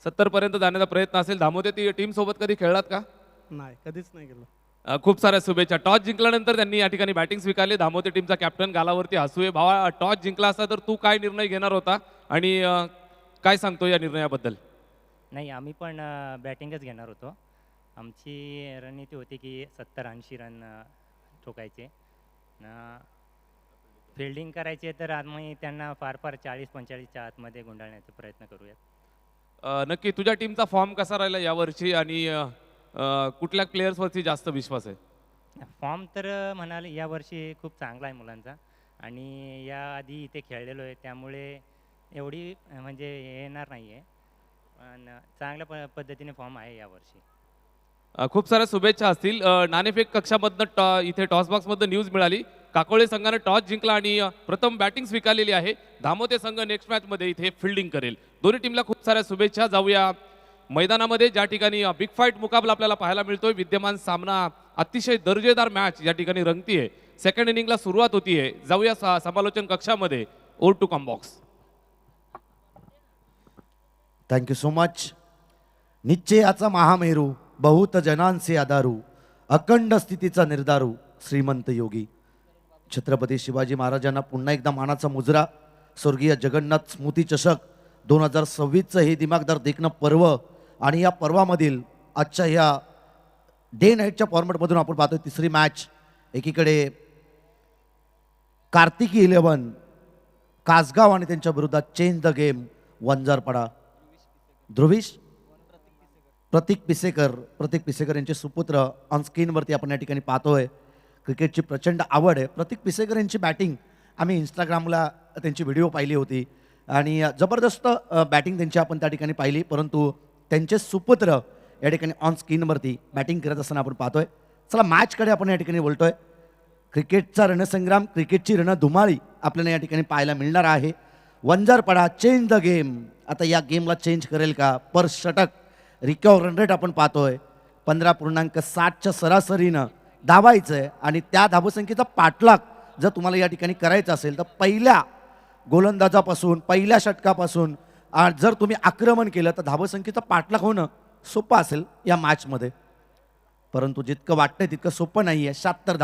70 पर्यंत जाण्याचा प्रयत्न असेल. धामोते ती टीम सोबत कधी खेळलात का? नाही, कधीच नाही गेलो. खूप साऱ्या शुभेच्छा. टॉस जिंकल्यानंतर त्यांनी या ठिकाणी बॅटिंग स्वीकारली. धामोते टीमचा कॅप्टन गालावरती हसू आहे. भावा, टॉस जिंकला असता तर तू काय निर्णय घेणार होता आणि काय सांगतो या निर्णयाबद्दल? नाही, आम्ही पण बॅटिंगच घेणार होतो. आमची रणनीती होती की 70-80 रन ठोकायचे. फिल्डिंग करायचे तर आम्ही त्यांना फार 40-45च्या आतमध्ये गुंडाळण्याचा प्रयत्न करूयात. नक्की तुझ्या टीमचा फॉर्म कसा राहिला यावर्षी आणि कुठल्या प्लेयर्सवरती जास्त विश्वास आहे? फॉर्म तर म्हणाल यावर्षी खूप चांगला आहे मुलांचा आणि याआधी इथे खेळलेलो आहे, त्यामुळे एवढी म्हणजे येणार नाही आहे, पण चांगल्या पद्धतीने फॉर्म आहे यावर्षी. खूप साऱ्या शुभेच्छा असतील. नाणेफेक कक्षामधनं इथे टॉस बॉक्समधनं न्यूज मिळाली. काकोळे संघाने टॉस जिंकला आणि प्रथम बॅटिंग स्वीकारलेली आहे. धामोते संघ नेक्स्ट मॅचमध्ये इथे फिल्डिंग करेल. दोन्ही टीमला खूप साऱ्या शुभेच्छा. जाऊया मैदानामध्ये, ज्या ठिकाणी बिग फाईट मुकाबला आपल्याला पाहायला मिळतोय. विद्यमान सामना, अतिशय दर्जेदार मॅच या ठिकाणी रंगतीये. सेकंड इनिंगला सुरुवात होतीये. जाऊया समालोचन कक्षामध्ये. Over to comm box. Thank you so much. निश्चयाचा महामेरू, बहुत जनांचे आधारू, अखंड स्थितीचा निर्धारू, श्रीमंत योगी छत्रपती शिवाजी महाराजांना पुन्हा एकदा मानाचा मुजरा. स्वर्गीय जगन्नाथ स्मृती चषक 2026चं हे दिमागदार देखणं पर्व आणि या पर्वामधील आजच्या ह्या डे नाईटच्या फॉर्मॅटमधून आपण पाहतोय तिसरी मॅच. एकीकडे कार्तिकी 11 कासगाव आणि त्यांच्या विरोधात चेंज द गेम वंजारपाडा. ध्रुवीश प्रतीक पिसेकर यांचे सुपुत्र ऑन स्क्रीनवरती आपण या ठिकाणी पाहतोय. क्रिकेटची प्रचंड आवड आहे. प्रतीक पिसेकर यांची बॅटिंग आम्ही इंस्टाग्रामला त्यांची व्हिडिओ पाहिली होती आणि जबरदस्त बॅटिंग त्यांची आपण त्या ठिकाणी पाहिली, परंतु त्यांचे सुपुत्र या ठिकाणी ऑन स्क्रीनवरती बॅटिंग करत असताना आपण पाहतोय. चला मॅचकडे आपण या ठिकाणी बोलतोय. क्रिकेटचा रणसंग्राम, क्रिकेटची रणधुमाळी आपल्याला या ठिकाणी पाहायला मिळणार आहे. Vanjarpada change the game. आता या गेमला चेंज करेल का? पर षटक रिकव्ह रन रेट आपण पाहतोय 15.60च्या सरासरीनं धावायचं आहे आणि त्या धावसंख्येचा पाठलाग जर तुम्हाला या ठिकाणी करायचा असेल तर पहिल्या गोलंदाजापासून, पहिल्या षटकापासून जर तुम्ही आक्रमण केलं तर धावसंख्येचा पाठलाग होणं सोपं असेल या मॅचमध्ये, परंतु जितकं वाटतंय तितकं सोपं नाही आहे. 76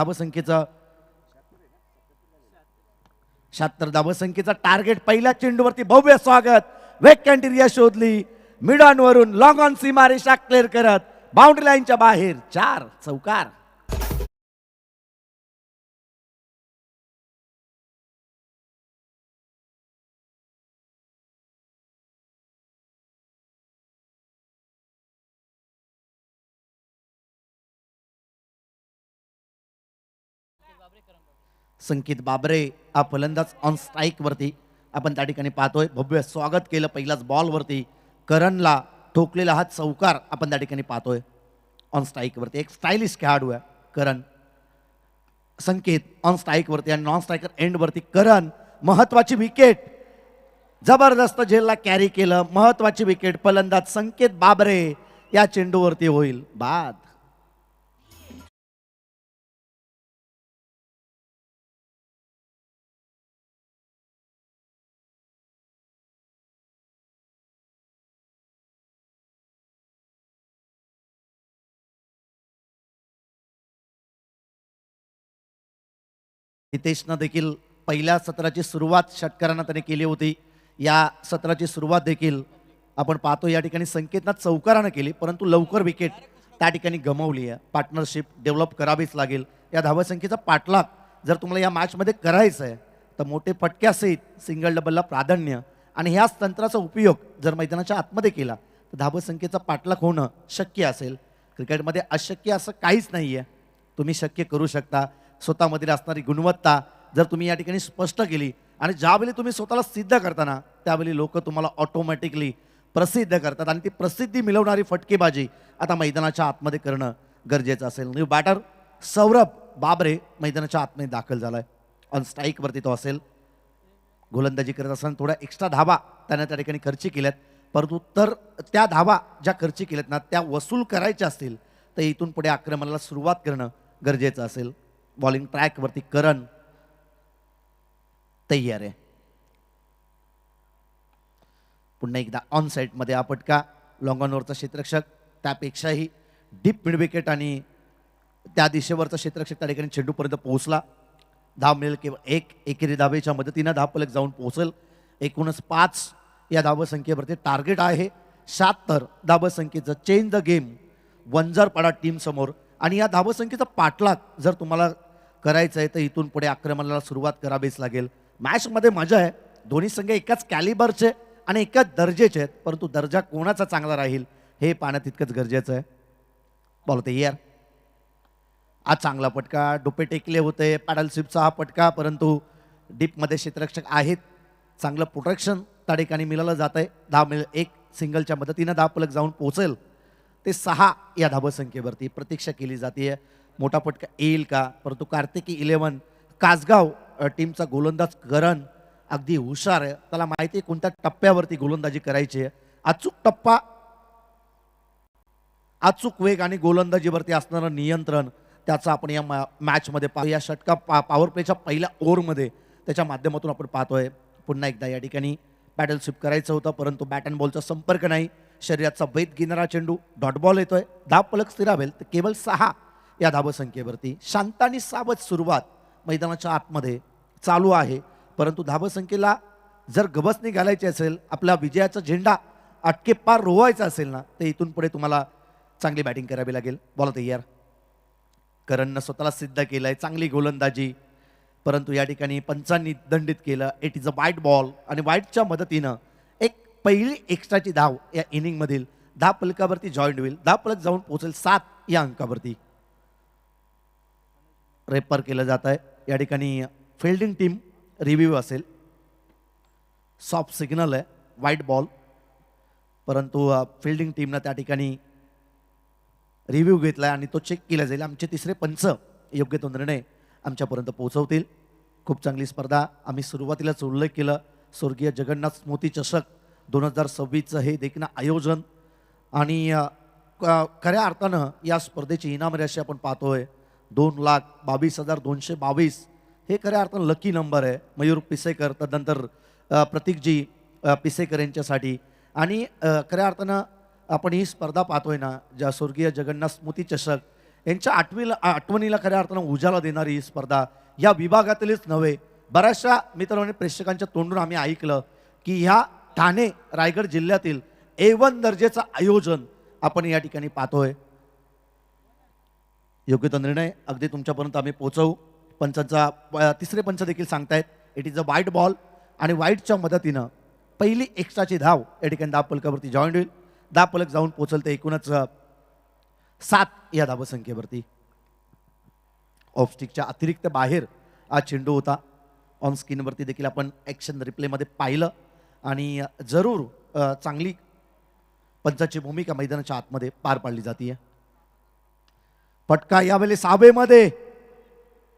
धावसंख्येचा टार्गेट. पहिल्या चेंडूवरती भव्य स्वागत. वेकंट एरिया शोधली, मिड ऑन वरून लॉंग ऑन सीमारेषा क्लिअर करत बाउंड्री लाईनच्या बाहेर 4 चौकार. संकेत बाबरे हा फलंदाज ऑन स्ट्राईक वरती आपण त्या ठिकाणी पाहतोय. भव्य स्वागत केलं पहिल्याच बॉल वरती. करणला ठोकलेला हा चौकार आपण त्या ठिकाणी पाहतोय ऑन स्ट्राईक वरती. एक स्टायलिश खेळाडू आहे करण. संकेत ऑन स्ट्राईक वरती आणि नॉन स्ट्रायकर एंड वरती करण. महत्वाची विकेट, जबरदस्त झेलला कॅरी केलं. महत्वाची विकेट फलंदाज संकेत बाबरे या चेंडूवरती होईल बाद. हितेशनं देखील पहिल्या सत्राची सुरुवात षटकारांना त्याने केली होती. या सत्राची सुरुवात देखील आपण पाहतो या ठिकाणी संकेतनं चौकारानं केली, परंतु लवकर विकेट त्या ठिकाणी गमावली आहे. पार्टनरशिप डेव्हलप करावीच लागेल. या धावसंख्येचा पाठलाग जर तुम्हाला या मॅचमध्ये करायचं आहे तर मोठे फटक्यासहित सिंगल डबलला प्राधान्य आणि ह्याच तंत्राचा उपयोग जर मैदानाच्या आतमध्ये केला तर धावसंख्येचा पाठलाग होणं शक्य असेल. क्रिकेटमध्ये अशक्य असं काहीच नाही आहे. तुम्ही शक्य करू शकता. स्वतःमध्ये असणारी गुणवत्ता जर तुम्ही या ठिकाणी स्पष्ट केली आणि ज्यावेळी तुम्ही स्वतःला सिद्ध करताना त्यावेळी लोक तुम्हाला ऑटोमॅटिकली प्रसिद्ध करतात आणि ती प्रसिद्धी मिळवणारी फटकेबाजी आता मैदानाच्या आतमध्ये करणं गरजेचं असेल. न्यू बॅटर सौरभ बाबरे मैदानाच्या आतमध्ये दाखल झालाय. ऑन स्ट्राईक वरती तो असेल. गोलंदाजी करत असताना थोड्या एक्स्ट्रा धावा त्याने त्या ठिकाणी खर्ची केल्यात, परंतु तर त्या धावा ज्या खर्ची केल्यात ना त्या वसूल करायच्या असतील तर इथून पुढे आक्रमणाला सुरुवात करणं गरजेचं असेल. बॉलिंग ट्रॅक वरती करण तयार आहे. पुन्हा एकदा ऑन साईड मध्ये हा फटका. लॉंग ऑनवरचा क्षेत्ररक्षक त्यापेक्षाही डीप मिड विकेट आणि त्या दिशेवरचा क्षेत्ररक्षक त्या ठिकाणी चेंडूपर्यंत पोहोचला. धाव मिळेल केवळ एक. एकेरी धावेच्या मदतीनं धावफलक जाऊन पोहोचेल. एकूणच 5 या धावसंख्येवरती टार्गेट आहे. 76 धावसंख्येचं change the game Vanjarpada team समोर. आणि या धावसंख्येचा पाठलाग जर तुम्हाला करायचं आहे तर इथून पुढे आक्रमणाला सुरुवात करावीच लागेल. मॅचमध्ये मजा आहे. दोन्ही संघ एकाच कॅलिबरचे आणि एकाच दर्जेचे आहेत, परंतु दर्जा कोणाचा चांगला राहील हे पाहणं तितकंच गरजेचं आहे. बॉल तयार. आज चांगला फटका. डोपे टेकले होते. पॅडल स्वीपचा हा फटका, परंतु डीपमध्ये क्षेत्ररक्षक आहेत. चांगलं प्रोटेक्शन त्या ठिकाणी मिळालं जात आहे. धाव मिळेल एक. सिंगलच्या मदतीनं धावफलक जाऊन पोहोचेल ते 6 या धावसंख्येवरती. प्रतीक्षा केली जाते मोठा फटका येईल का, परंतु कार्तिकी 11 कासगाव टीमचा गोलंदाज करण अगदी हुशार आहे. त्याला माहिती आहे कोणत्या टप्प्यावरती गोलंदाजी करायची आहे. अचूक टप्पा, अचूक वेग आणि गोलंदाजीवरती असणारं नियंत्रण त्याचा आपण या मॅचमध्ये पाहू. या षटका पॉवर प्लेच्या पहिल्या ओव्हरमध्ये त्याच्या माध्यमातून आपण पाहतोय. पुन्हा एकदा या ठिकाणी बॅटल स्वीप करायचं होतं, परंतु बॅट अँड बॉलचा संपर्क नाही. शरीराचा वेध घेणारा चेंडू डॉट बॉल येतोय. धावफलक स्थिरावेल तर केवळ 6 या धावसंख्येवरती. शांत आणि सावध सुरुवात मैदानाच्या आतमध्ये चालू आहे, परंतु धावसंख्येला जर गबसणी घालायची असेल, आपला विजयाचा झेंडा अटके पार रोवायचा असेल ना, तर इथून पुढे तुम्हाला चांगली बॅटिंग करावी लागेल. बॉल तयार. करणनं स्वतःला सिद्ध केलंय. चांगली गोलंदाजी, परंतु या ठिकाणी पंचांनी दंडित केलं. इट इज अ वाईट बॉल आणि वाईटच्या मदतीनं एक पहिली एक्स्ट्राची धाव या इनिंगमधील धावफलकावरती जॉईंट होईल. धावफलक जाऊन पोहोचेल 7 या अंकावरती. रेपर केलं जात आहे. या ठिकाणी फिल्डिंग टीम रिव्ह्यू असेल. सॉफ्ट सिग्नल आहे, वाईट बॉल, परंतु फिल्डिंग टीमनं त्या ठिकाणी रिव्ह्यू घेतला आणि तो चेक केला जाईल. आमचे तिसरे पंच योग्य तो निर्णय आमच्यापर्यंत पोहोचवतील. खूप चांगली स्पर्धा. आम्ही सुरुवातीलाच उल्लेख केलं, स्वर्गीय जगन्नाथ स्मृती चषक 2026चं हे देखील आयोजन आणि खऱ्या अर्थानं या स्पर्धेची इनाम राशी आपण पाहतोय 2,22,222. हे खऱ्या अर्थानं लकी नंबर आहे. मयूर पिसेकर, तदनंतर प्रतीकजी पिसेकर यांच्यासाठी आणि खऱ्या अर्थानं आपण ही स्पर्धा पाहतोय ना, ज्या स्वर्गीय जगन्नाथ स्मृती चषक यांच्या आठवणीला खऱ्या अर्थानं उजाला देणारी ही स्पर्धा या विभागातीलच नव्हे, बऱ्याचशा मित्रांनो आणि प्रेक्षकांच्या तोंडून आम्ही ऐकलं की ह्या ठाणे रायगड जिल्ह्यातील A1 दर्जेचं आयोजन आपण या ठिकाणी पाहतोय. योग्य तो निर्णय अगदी तुमच्यापर्यंत आम्ही पोहोचवू. पंचांचा तिसरे पंच देखील सांगतायत इट इज अ वाईट बॉल आणि वाईटच्या मदतीनं पहिली एक्स्ट्राची धाव या ठिकाणी धावफलकावरती जॉईंट होईल. धावफलक जाऊन पोहोचल ते एकूणच 7 या धावसंख्येवरती. ऑफस्टिकच्या अतिरिक्त बाहेर हा चेंडू होता. ऑन स्क्रीनवरती देखील आपण ॲक्शन रिप्लेमध्ये पाहिलं आणि जरूर चांगली पंचाची भूमिका मैदानाच्या आतमध्ये पार पाडली जाते. फटका यावेळेस हवेमध्ये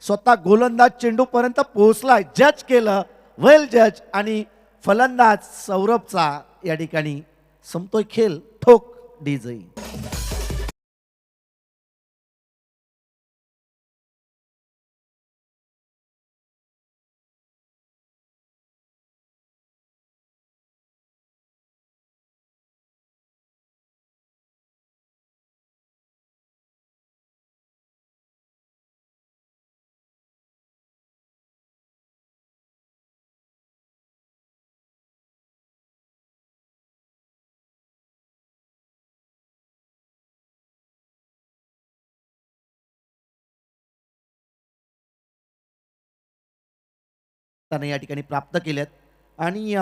स्वतः गोलंदाज चेंडूपर्यंत पोहोचलाय, जज केलं, वेल जज, आणि फलंदाज सौरभचा या ठिकाणी संपतोय खेळ, ठोक डीजे. त्याने या ठिकाणी प्राप्त केल्यात आणि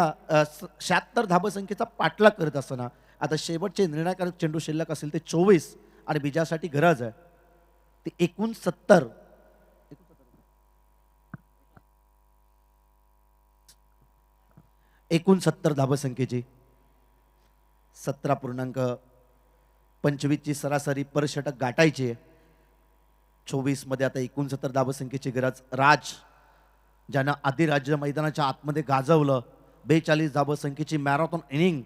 76 धाबसंख्येचा पाठलाग करत असताना आता शेवटचे निर्णायकारक चेंडू शिल्लक असेल ते 24 आणि बिजासाठी गरज आहे ते 69 धाबसंख्येची 17.25 ची सरासरी पर षटक गाठायची आहे. 24 मध्ये आता 69 धाबसंख्येची गरज. राज ज्यानं आधी राज्य मैदानाच्या आतमध्ये गाजवलं, 42 धाबसंख्येची मॅरेथॉन इनिंग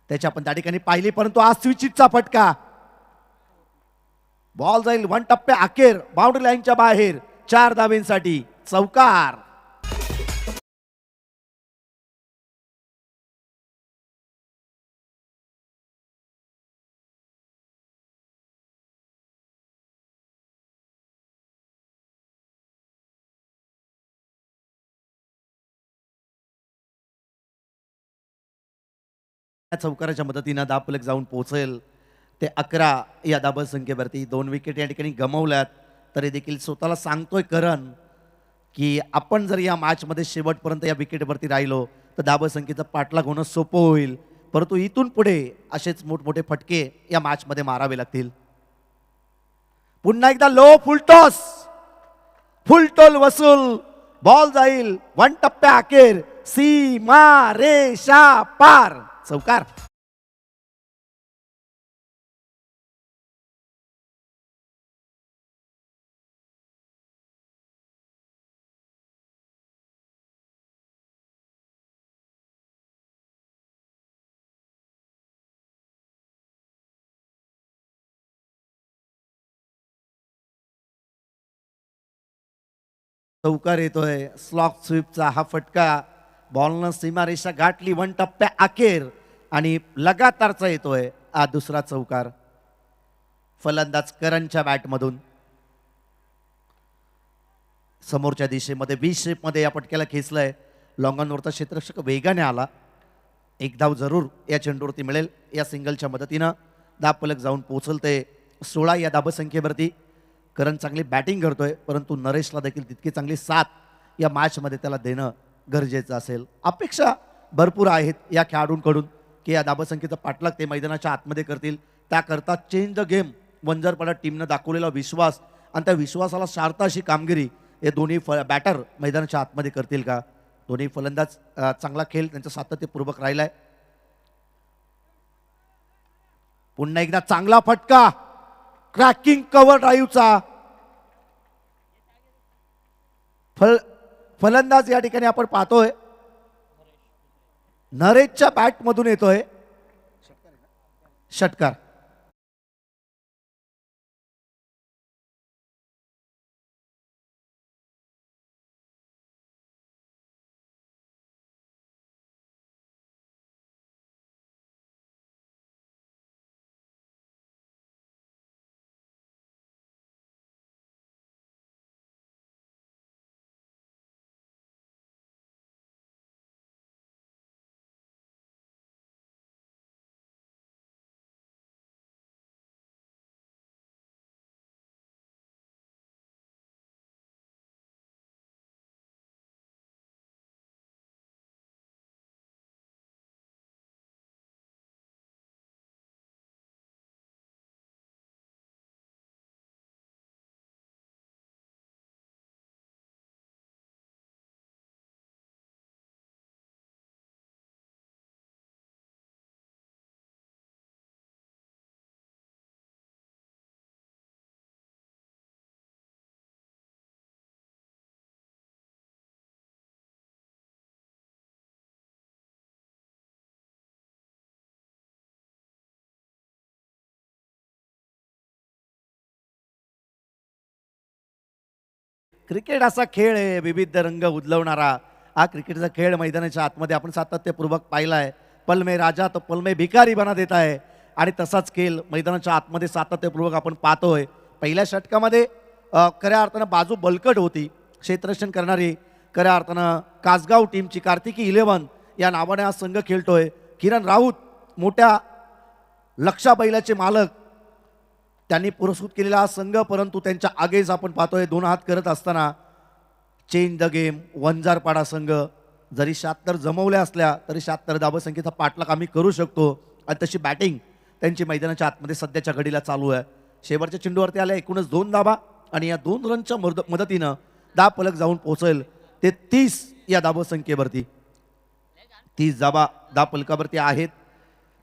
त्याची आपण त्या ठिकाणी पाहिली, परंतु आज स्विचिटचा फटका. बॉल जाईल 1 टप्प्या अखेर बाउंड्री लाईनच्या बाहेर 4 धाबींसाठी चौकार. चौकाराच्या मदतीनं धावफलक जाऊन पोहोचेल ते 11 या धाबसंख्येवरती. 2 विकेट या ठिकाणी गमावल्यात तरी देखील स्वतःला सांगतोय करण की आपण जर या मॅचमध्ये शेवटपर्यंत या विकेटवरती राहिलो तर धाबसंख्येचं पाठलाग होणं सोपं होईल, परंतु इथून पुढे असेच मोठमोठे फटके या मॅचमध्ये मारावे लागतील. पुन्हा एकदा लो फुलटॉस, फुलटोल वसूल, बॉल जाईल 1 टप्प्या अखेर सीमा रेषा पार चौकार. चौकार येतोय. स्लॉक स्वीपचा हा फटका, बॉलनं सीमारेषा गाठली 1 टप्प्या अखेर आणि लगातारचा येतोय हा दुसरा चौकार फलंदाज करणच्या बॅटमधून. समोरच्या दिशेमध्ये 20 शेपमध्ये या पटक्याला खेचलंय. लॉंगॉनवरचा क्षेत्ररक्षक वेगाने आला. 1 धाव जरूर या चेंडूवरती मिळेल या सिंगलच्या मदतीनं. धावफलक जाऊन पोहोचल ते 16 या धाबसंख्येवरती. करण चांगली बॅटिंग करतोय, परंतु नरेशला देखील तितकी चांगली साथ या मॅचमध्ये त्याला देणं गरजेचं असेल. अपेक्षा भरपूर आहेत या खेळाडूंकडून की या धाबसंख्येचा पाठलाग ते मैदानाच्या आतमध्ये करतील. त्याकरता चेंज द गेम वंजारपाडा टीमनं दाखवलेला विश्वास आणि त्या विश्वासाला सार्थ अशी कामगिरी हे दोन्ही बॅटर मैदानाच्या आतमध्ये करतील का? दोन्ही फलंदाज चांगला खेळ त्यांचा सातत्यपूर्वक राहिलाय. पुन्हा एकदा चांगला फटका, क्रॅकिंग कव्हर ड्राईव्हचा. फलंदाज या ठिकाणी आपण पाहतोय नरेशच्या बॅटमधून येतोय षटकार. क्रिकेट असा खेळ आहे विविध रंग उधलवणारा. हा क्रिकेटचा खेळ मैदानाच्या आतमध्ये आपण सातत्यपूर्वक पाहिला आहे. पल में राजा तो पल में भिकारी बना देता है. आणि तसाच खेळ मैदानाच्या आतमध्ये सातत्यपूर्वक आपण पाहतोय. पहिल्या षटकामध्ये खऱ्या अर्थानं बाजू बलकट होती. क्षेत्ररक्षण करणारी खऱ्या अर्थानं कासगाव टीमची कार्तिकी 11 या नावाने हा संघ खेळतोय. किरण राऊत मोठ्या लक्षा बैलाचे मालक, त्यांनी पुरस्कृत केलेला हा संघ, परंतु त्यांच्या आगेच आपण पाहतोय 2 हात करत असताना चेंज द गेम वंजारपाडा संघ. जरी 76 जमवल्या असल्या तरी 76 धावसंख्येचा पाठलाग आम्ही करू शकतो. आणि तशी बॅटिंग त्यांची मैदानाच्या आतमध्ये सध्याच्या घडीला चालू आहे. शेवटच्या चेंडूवरती आल्या एकूणच 2 धाबा आणि या 2 रनच्या मदतीनं 10 फलक जाऊन पोहोचेल ते 30 या धावसंख्येवरती. 30 धाबा 10 फलकावरती आहेत.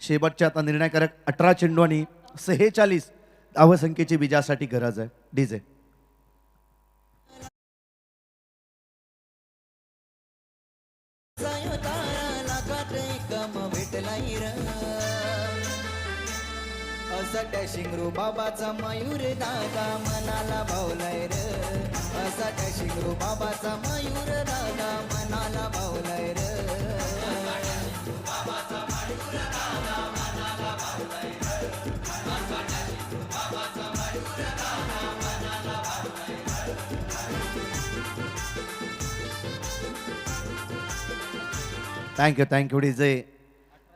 शेवटच्या आता निर्णायकारक 18 चेंडू आणि 46 धावसंख्येची विजयासाठी गरज आहे. डीजे असा डॅशिंग रू बाबाचा मयूर दादा मनाला भावलाय र. असा डॅशिंग रू बाबाचा मयूर दादा मनाला भावलाय र. Thank you DJ.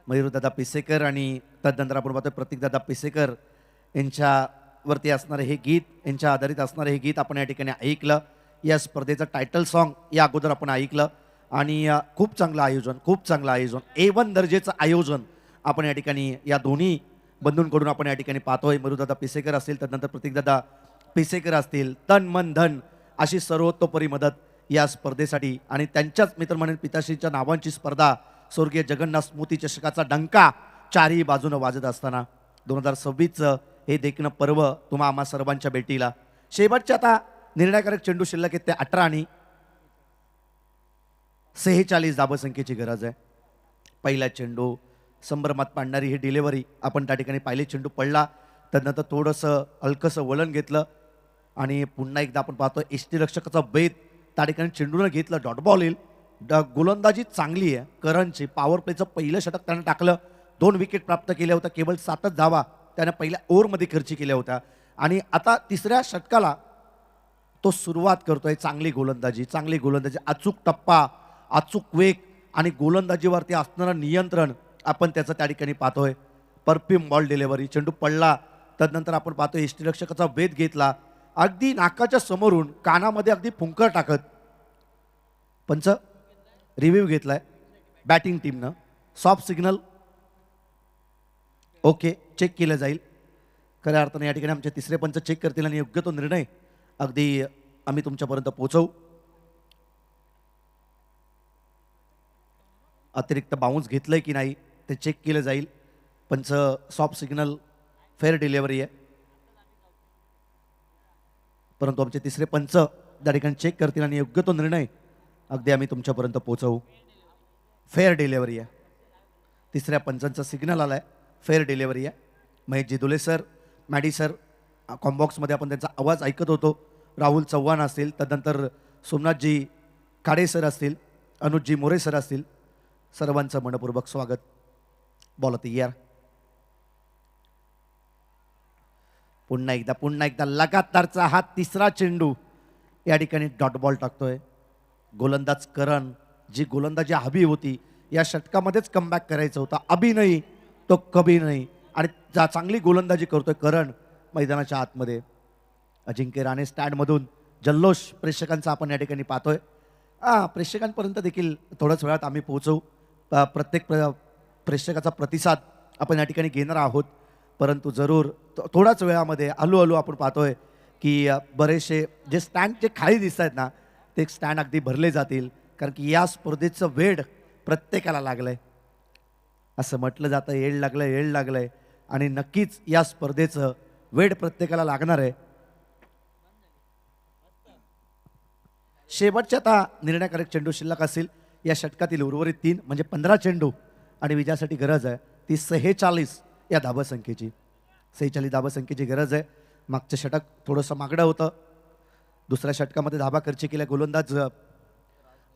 मयूरदादा पिसेकर आणि तदनंतर आपण पाहतोय प्रतीकदादा पिसेकर यांच्यावरती असणारे हे गीत, यांच्या आधारित असणारे हे गीत आपण या ठिकाणी ऐकलं. या स्पर्धेचं टायटल सॉन्ग या अगोदर आपण ऐकलं आणि खूप चांगलं आयोजन A1 दर्जेचं आयोजन आपण या ठिकाणी या दोन्ही बंधूंकडून आपण या ठिकाणी पाहतोय. मयूरदादा पिसेकर असतील, तदनंतर प्रतीकदादा पिसेकर असतील. तन मन धन अशी सर्वतोपरी मदत या स्पर्धेसाठी आणि त्यांच्याच मित्रमंडळी पिताश्रीच्या नावांची स्पर्धा स्वर्गीय जगन्नाथ स्मृती चषकाचा डंका चारही बाजूनं वाजत असताना 2026चं हे देखणं पर्व तुम्हा आम्हा सर्वांच्या भेटीला. शेवटचे आता निर्णायकारक चेंडू शिल्लक आहेत ते 18 आणि 46 धावसंख्येची गरज आहे. पहिला चेंडू संभ्रमात पाडणारी ही डिलिव्हरी आपण त्या ठिकाणी पाहिले. चेंडू पडला, त्यानंतर थोडंसं हलकंसं वळण घेतलं आणि पुन्हा एकदा आपण पाहतो यष्टीरक्षकाचा बेत त्या ठिकाणी चेंडूनं घेतलं. डॉट बॉल येईल. गोलंदाजी चांगली आहे करणची. पॉवर प्लेचं पहिलं षटक त्यानं टाकलं. 2 विकेट प्राप्त केल्या होत्या. केवळ 7च धावा त्यानं पहिल्या ओव्हरमध्ये खर्ची केल्या होत्या आणि आता तिसऱ्या षटकाला तो सुरुवात करतोय. चांगली गोलंदाजी, अचूक टप्पा, अचूक वेग आणि गोलंदाजीवरती असणारं नियंत्रण आपण त्याचं त्या ठिकाणी पाहतोय. Perfume ball delivery. चेंडू पडला, तदनंतर आपण पाहतोय यष्टीरक्षकाचा वेध घेतला. अगदी नाकाच्या समोरून कानामध्ये अगदी फुंकर टाकत पंच रिव्ह्यू घेतलाय बॅटिंग टीमनं. सॉफ्ट सिग्नल ओके, चेक केलं जाईल. खऱ्या अर्थाने या ठिकाणी आमचे तिसरे पंच चेक करतील आणि योग्य तो निर्णय अगदी आम्ही तुमच्यापर्यंत पोहोचवू. अतिरिक्त बाउन्स घेतलंय की नाही ते चेक केलं जाईल. पंच सॉफ्ट सिग्नल फेअर डिलिव्हरी आहे, परंतु आमचे तिसरे पंच त्या ठिकाणी चेक करतील आणि योग्य तो निर्णय अगदी आम्ही तुमच्यापर्यंत पोहोचवू. फेअर डिलिव्हरी आहे. तिसऱ्या पंचांचा सिग्नल आलाय, फेअर डिलिव्हरी आहे. महेश जिदुले सर, मॅडी सर कॉम्बॉक्समध्ये आपण त्यांचा आवाज ऐकत होतो. राहुल चव्हाण असतील, तदनंतर सोमनाथजी खाडे सर असतील, अनुजजी मोरे सर असतील, सर्वांचं मनपूर्वक स्वागत. बॉल तयार. पुन्हा एकदा लगातारचा हा तिसरा चेंडू या ठिकाणी डॉट बॉल टाकतोय. गोलंदाज करण, जी गोलंदाजी हवी होती या षटकामध्येच कमबॅक करायचं होतं. अभी नाही तो कभी नाही आणि चांगली गोलंदाजी करतोय करण मैदानाच्या आतमध्ये. अजिंक्य राणे स्टँडमधून जल्लोष प्रेक्षकांचा आपण या ठिकाणी पाहतोय. प्रेक्षकांपर्यंत देखील थोड्याच वेळात आम्ही पोहोचवू. प्रत्येक प्रेक्षकाचा प्रतिसाद आपण या ठिकाणी घेणार आहोत, परंतु जरूर थोड्याच वेळामध्ये हळूहळू आपण पाहतोय की बरेचसे जे स्टँड जे खाली दिसत आहेत ना ते स्टँड अगदी भरले जातील, कारण की या स्पर्धेचं वेड प्रत्येकाला लागलंय. असं म्हटलं जातं येड लागलंय आणि नक्कीच या स्पर्धेचं वेड प्रत्येकाला लागणार आहे. शेवटच्या आता निर्णयकारक चेंडू शिल्लक असेल या षटकातील उर्वरित 3 म्हणजे 15 चेंडू आणि विजयासाठी गरज आहे ती 46 या धावसंख्येची. 46 धावसंख्येची गरज आहे. मागचं षटक थोडंसं मागडं होतं, दुसऱ्या षटकामध्ये धाबा खर्च केल्या गोलंदाज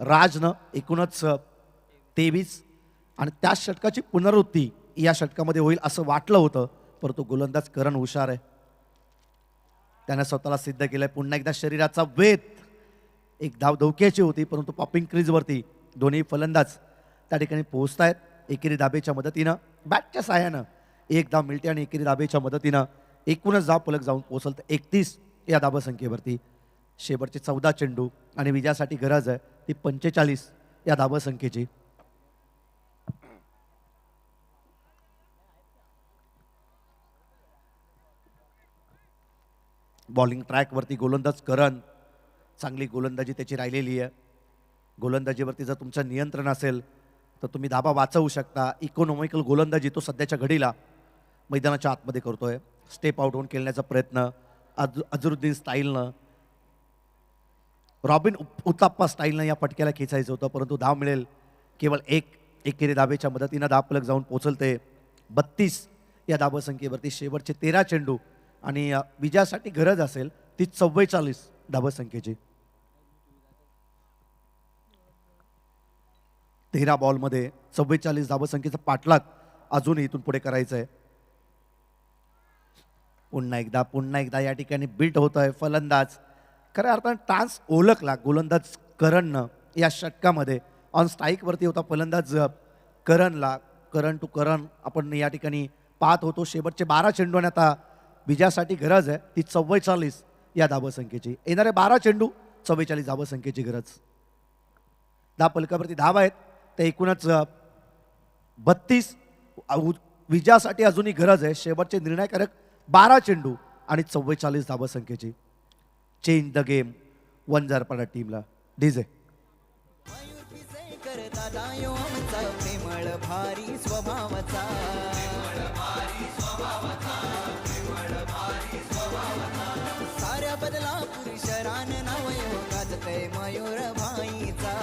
राजनं, एकूणच 23. आणि त्या षटकाची पुनरावृत्ती या षटकामध्ये होईल असं वाटलं होतं, परंतु गोलंदाज करण हुशार आहे, त्याने स्वतःला सिद्ध केलंय. पुन्हा एकदा शरीराचा वेध, एक धाव धोक्याची होती परंतु पॉपिंग क्रीजवरती दोन्ही फलंदाज त्या ठिकाणी पोहोचतायत. एकेरी धाबेच्या मदतीनं बॅटच्या साह्यानं एक धाव मिळते आणि एकेरी धाबेच्या मदतीनं एकूणच धाव फलक जाऊन पोहोचल 31 या धावसंख्येवरती. शेवटचे 14 चेंडू आणि विजयासाठी गरज आहे ती 45 या धावसंख्येची. बॉलिंग ट्रॅकवरती गोलंदाज करण, चांगली गोलंदाजी त्याची राहिलेली आहे. गोलंदाजीवरती जर तुमचं नियंत्रण असेल तर तुम्ही धाबा वाचवू शकता. इकॉनॉमिकल गोलंदाजी तो सध्याच्या घडीला मैदानाच्या आतमध्ये करतोय. स्टेप आउट होऊन खेळण्याचा प्रयत्न अझरुद्दीन स्टाईलनं, रॉबिन उत्ताप्पा स्टाईलनं या फटक्याला खेचायचं होतं, परंतु धाव मिळेल केवळ एकेरी धाबेच्या मदतीनं धाव फलक जाऊन पोचलते 32 या धावसंख्येवरती. शेवटचे 13 चेंडू आणि विजयासाठी गरज असेल ती 44 धावसंख्येची. 13 बॉलमध्ये 44 धावसंख्येचा पाठलाग अजूनही इथून पुढे करायचं आहे. पुन्हा एकदा या ठिकाणी बिट होत आहे फलंदाज. खऱ्या अर्थानं टान्स ओळखला गोलंदाज करणनं या षटकामध्ये. ऑन स्ट्राईकवरती होता फलंदाज करणला. करण टू करण आपण या ठिकाणी पाहत होतो. शेवटचे 12 चेंडू आणि आता विजयासाठी गरज आहे ती 44 या धावसंख्येची. येणारे 12 चेंडू 44 धावसंख्येची गरज. फलकावरती धाव आहेत ते एकूणच 32. विजयासाठी अजूनही गरज आहे. शेवटचे निर्णायकारक 12 चेंडू आणि 44 धावसंख्येची. चेंज द गेम 1 झारपाडा टीमला. डीजे मयूर पिसेकर दादा यो आमचा प्रेमळ भारी स्वभावाचा. साऱ्या बदलापूर शरान नाव यो गाजतय मयूर भाईचा.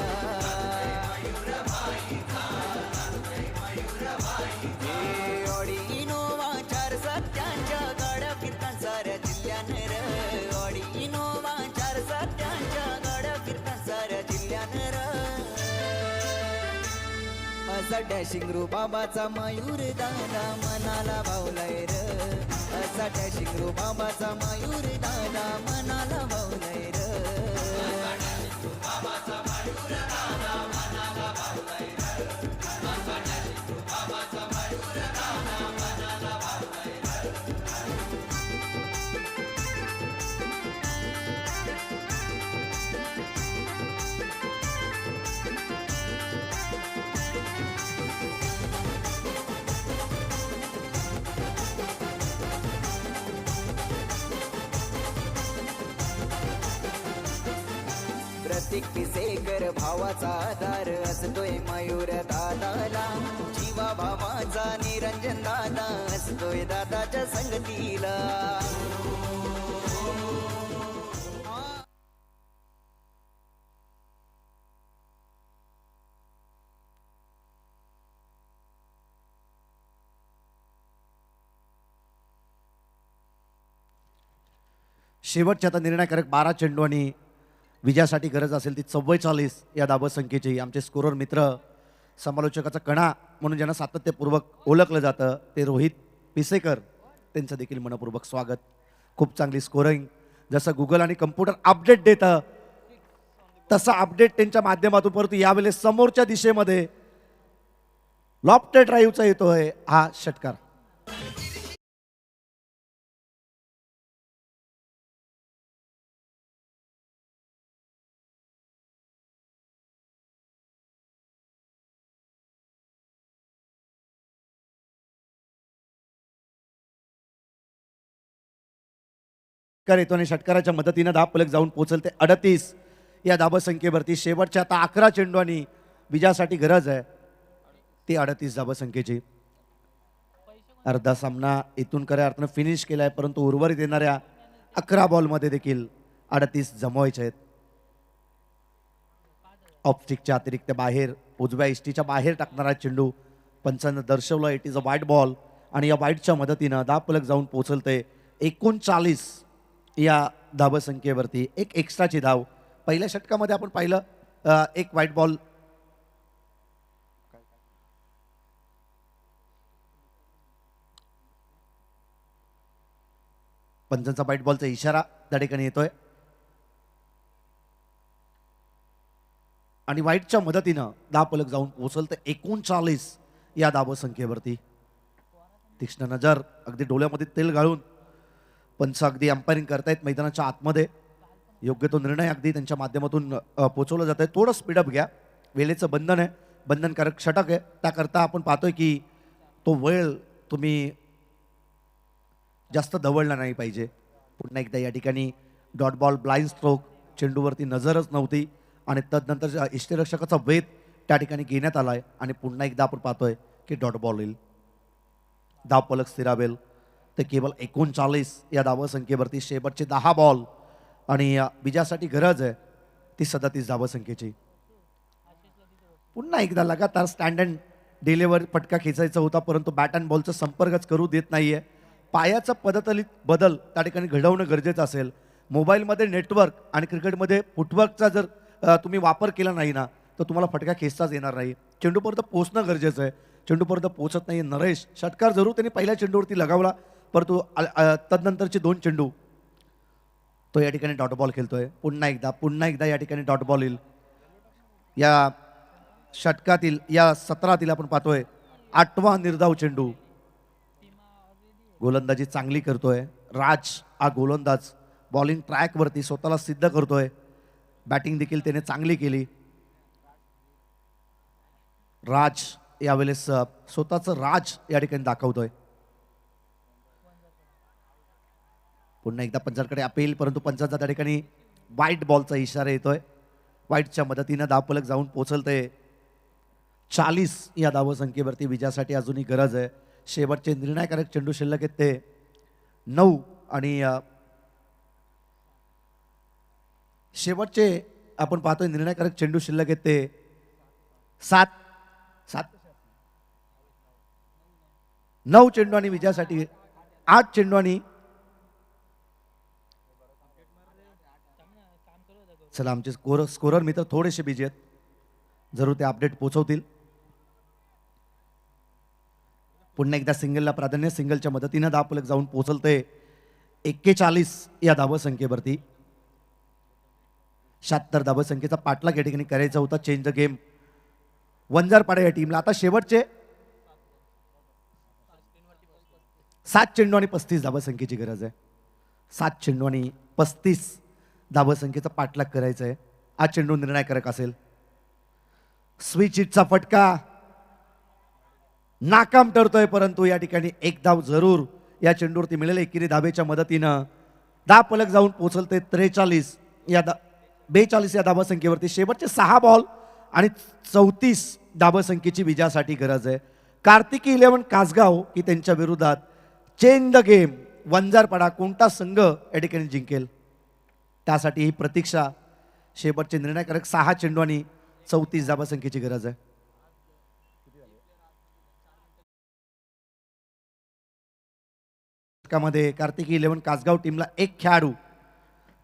ऑडी इनोवा 470च्या गाड्या फिरतात साऱ्या जिल्ह्यानं र. ऑडी इनोवा 470च्या गाड्या फिरतात साऱ्या जिल्ह्यानं र. असा डॅशिंग रू बाबाचा मयूर दादा मनाला भावलाय र. असा डॅशिंग रू बाबाचा मयूर दादा मनाला भावलाय र. प्रत्येक पिसेकर भावाचा आधार असतोय मयूर दादाला. जीवा भावाचा निरंजन दादा असतोय दादाच्या संगतीला. शेवटच्या आता निर्णायकारक 12 चेंडू आणि विजयासाठी गरज असेल ती 44 या धावसंख्येची. आमचे स्कोरर मित्र, समालोचकाचा कणा म्हणून ज्यांना सातत्यपूर्वक ओळखलं जातं ते रोहित पिसेकर, त्यांचं देखील मनपूर्वक स्वागत. खूप चांगली स्कोरिंग. जसं गुगल आणि कम्प्युटर अपडेट देतं तसा अपडेट त्यांच्या माध्यमातून, परंतु यावेळेस समोरच्या दिशेमध्ये लॉफ्टेड ड्राईव्हचा येतोय हा षटकार. येतो आणि षटकाराच्या मदतीनं धाव फलक जाऊन पोहोचलते 38 या धावसंख्येवरती. शेवटच्या आता 11 चेंडू आणि विजयासाठी गरज आहे ती 38 धावसंख्येची. अर्धा सामना इथून खऱ्या अर्थानं फिनिश केलाय, परंतु उर्वरित येणाऱ्या 11 बॉलमध्ये देखील 38 जमवायचे आहेत. ऑफस्टिकच्या अतिरिक्त बाहेर उजव्या इष्टीच्या बाहेर टाकणारा चेंडू पंचांना दर्शवलं. इट इज अ वाईट बॉल आणि या वाईटच्या मदतीनं धाव फलक जाऊन पोहोचलते 39 या धावसंख्येवरती एक एक्स्ट्राची धाव. पहिल्या षटकामध्ये आपण पाहिलं एक व्हाईट बॉल पंचांचा व्हाईट बॉलचा इशारा त्या ठिकाणी येतोय आणि व्हाईटच्या मदतीनं धावफलक जाऊन पोहोचल तर 39 या धावसंख्येवरती. तीक्ष्ण नजर, अगदी डोळ्यामध्ये तेल गाळून पंच अगदी अंपायरिंग करतायत मैदानाच्या आतमध्ये. योग्य तो निर्णय अगदी त्यांच्या माध्यमातून पोचवला जात आहे. थोडं स्पीडअप घ्या, वेळेचं बंधन आहे, बंधनकारक षटक आहे. त्याकरता आपण पाहतोय की तो वेळ तुम्ही जास्त दवडला नाही पाहिजे. पुन्हा एकदा या ठिकाणी डॉट बॉल, ब्लाइंड स्ट्रोक, चेंडूवरती नजरच नव्हती आणि तदनंतर इष्टरक्षकाचा वेध त्या ठिकाणी घेण्यात आलाय आणि पुन्हा एकदा आपण पाहतोय की डॉट बॉल येईल. धावफलक स्थिरावेल तर केवळ 39 या धावसंख्येवरती. शेवटचे 10 बॉल आणि विजयासाठी गरज आहे ती 37 धावसंख्येची. पुन्हा एकदा लगातार स्टँड अँड डिलेवर फटका खेचायचा होता, परंतु बॅट अँड बॉलचा संपर्कच करू देत नाहीये. पायाचा पदतलीत बदल त्या ठिकाणी घडवणं गरजेचं असेल. मोबाईलमध्ये नेटवर्क आणि क्रिकेटमध्ये फुटवर्कचा जर तुम्ही वापर केला नाही ना तर तुम्हाला फटका खेचताच येणार नाही. चेंडूपर्यंत पोहोचणं गरजेचं आहे. चेंडूपर्यंत पोहोचत नाही नरेश. षटकार जरूर त्यांनी पहिल्या चेंडूवरती लगावला, परंतु तदनंतरचे 2 चेंडू तो या ठिकाणी डॉट बॉल खेळतोय. पुन्हा एकदा या ठिकाणी डॉट बॉल येईल. या षटकातील या सत्रातील आपण पाहतोय 8वा निर्धाव चेंडू. गोलंदाजी चांगली करतोय राज. हा गोलंदाज बॉलिंग ट्रॅकवरती स्वतःला सिद्ध करतोय. बॅटिंग देखील त्याने चांगली केली. राज यावेळेस स्वतःचं राज या ठिकाणी दाखवतोय. पुन्हा एकदा पंचांकडे अपील, परंतु पंचांचा त्या ठिकाणी व्हाईट बॉलचा इशारा येतोय. व्हाईटच्या मदतीनं धावफलक जाऊन पोहोचलते 40 या धावसंख्येवरती. विजयासाठी अजूनही गरज आहे. शेवटचे निर्णायकारक चेंडू शिल्लक आहेत ते 9 आणि शेवटचे आपण पाहतोय निर्णायकारक चेंडू शिल्लक आहेत ते 7 9 चेंडू आणि विजयासाठी 8 चेंडू आणि चला आमचे स्कोरर मित्र थोडेसे बिजी आहेत, जरूर ते अपडेट पोहोचवतील. पुन्हा एकदा सिंगलला प्राधान्य. सिंगलच्या मदतीनं धावफलक जाऊन पोहोचलते 41 या धावसंख्येवरती. 76 धावसंख्येचा पाठलाग या ठिकाणी करायचा होता. चेंज द गेम वंजारपाडा या टीमला. आता शेवटचे 7 चेंडू आणि 35 धावसंख्येची गरज आहे. 7 चेंडू आणि 35 धावसंख्येचा पाठलाग करायचा आहे. हा चेंडू निर्णायकारक असेल. स्विच हिटचा फटका नाकाम ठरतोय, परंतु या ठिकाणी एक धाव जरूर या चेंडूवरती मिळेल. एकेरी धावेच्या मदतीनं धावफलक जाऊन पोहोचलते 43 या धावसंख्येवरती. शेवटचे 6 बॉल आणि 34 धावसंख्येची विजयासाठी गरज आहे. कार्तिकी 11 कासगाव की त्यांच्या विरोधात चेंज द गेम वंजारपाडा. कोणता संघ या ठिकाणी जिंकेल त्यासाठी ही प्रतीक्षा. शेवटचे निर्णायकारक 6 चेंडू आणि 34 धावसंख्येची गरज आहे. मध्ये कार्तिकी 11 कासगाव टीमला एक खेळाडू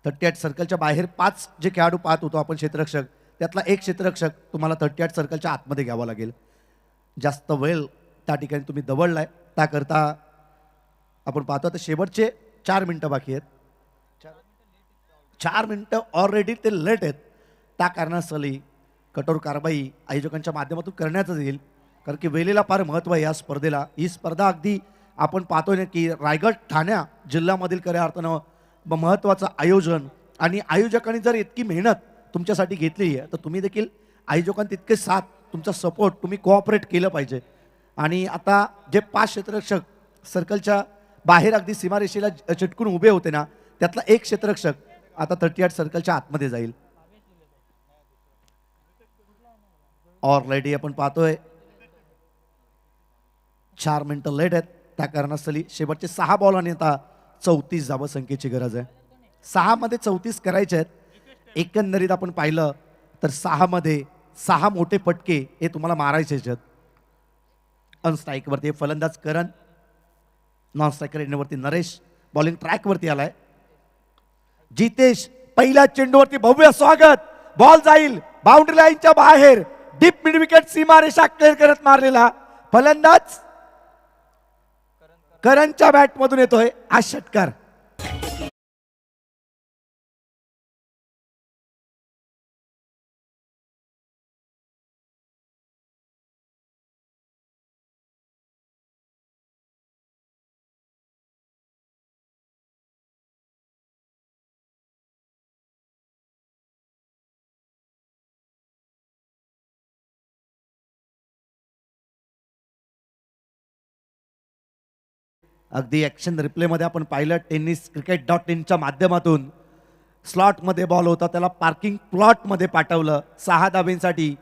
38 सर्कलच्या बाहेर 5 जे खेळाडू पाहत होतो आपण क्षेत्ररक्षक, त्यातला एक क्षेत्ररक्षक तुम्हाला 38 सर्कलच्या आतमध्ये घ्यावा लागेल. जास्त वेळ त्या ठिकाणी तुम्ही दवडलाय, त्याकरता आपण पाहतो तर शेवटचे 4 मिनिटं बाकी आहेत. 4 मिनिटं ऑलरेडी ते लेट आहेत. त्या कारणास्तव कठोर कारवाई आयोजकांच्या माध्यमातून करण्यातच येईल, कारण की वेळेला फार महत्त्व आहे या स्पर्धेला. ही स्पर्धा अगदी आपण पाहतोय ना की रायगड ठाण्या जिल्ह्यामधील खऱ्या अर्थानं महत्त्वाचं आयोजन, आणि आयोजकांनी जर इतकी मेहनत तुमच्यासाठी घेतली आहे तर तुम्ही देखील आयोजकांनी तितके साथ, तुमचा सपोर्ट, तुम्ही कोऑपरेट केलं पाहिजे. आणि आता जे 5 क्षेत्ररक्षक सर्कलच्या बाहेर अगदी सीमारेषेला चिटकून उभे होते ना, त्यातला एक क्षेत्ररक्षक आता 38 सर्कलच्या आतमध्ये जाईल. ऑलरेडी आपण पाहतोय 4 मिनिटं लेट आहेत. त्या कारणास्तव शेवटचे 6 बॉल आणि आता 34 धावसंख्येची गरज आहे. 6 मध्ये 34 करायचे आहेत. एकंदरीत आपण पाहिलं तर 6 मध्ये 6 मोठे फटके हे तुम्हाला मारायचे आहेत. अनस्ट्राईकवरती फलंदाज करण, नॉन स्ट्रायकर एंडवरती नरेश, बॉलिंग ट्रॅकवरती आलाय. जितेश पहिल्या चेंडूवरती भव्य स्वागत, बॉल जाईल बाउंड्री लाईनच्या बाहेर, डीप मिड विकेट सीमारेषा क्लिअर करत मारलेला फलंदाज करणच्या बॅट मधून येतोय हा षटकार. अगदी ॲक्शन रिप्लेमध्ये आपण पाहिलं, टेनिस क्रिकेट .inच्या माध्यमातून स्लॉटमध्ये बॉल होता, त्याला पार्किंग प्लॉटमध्ये पाठवलं. 6 धाब्यांसाठी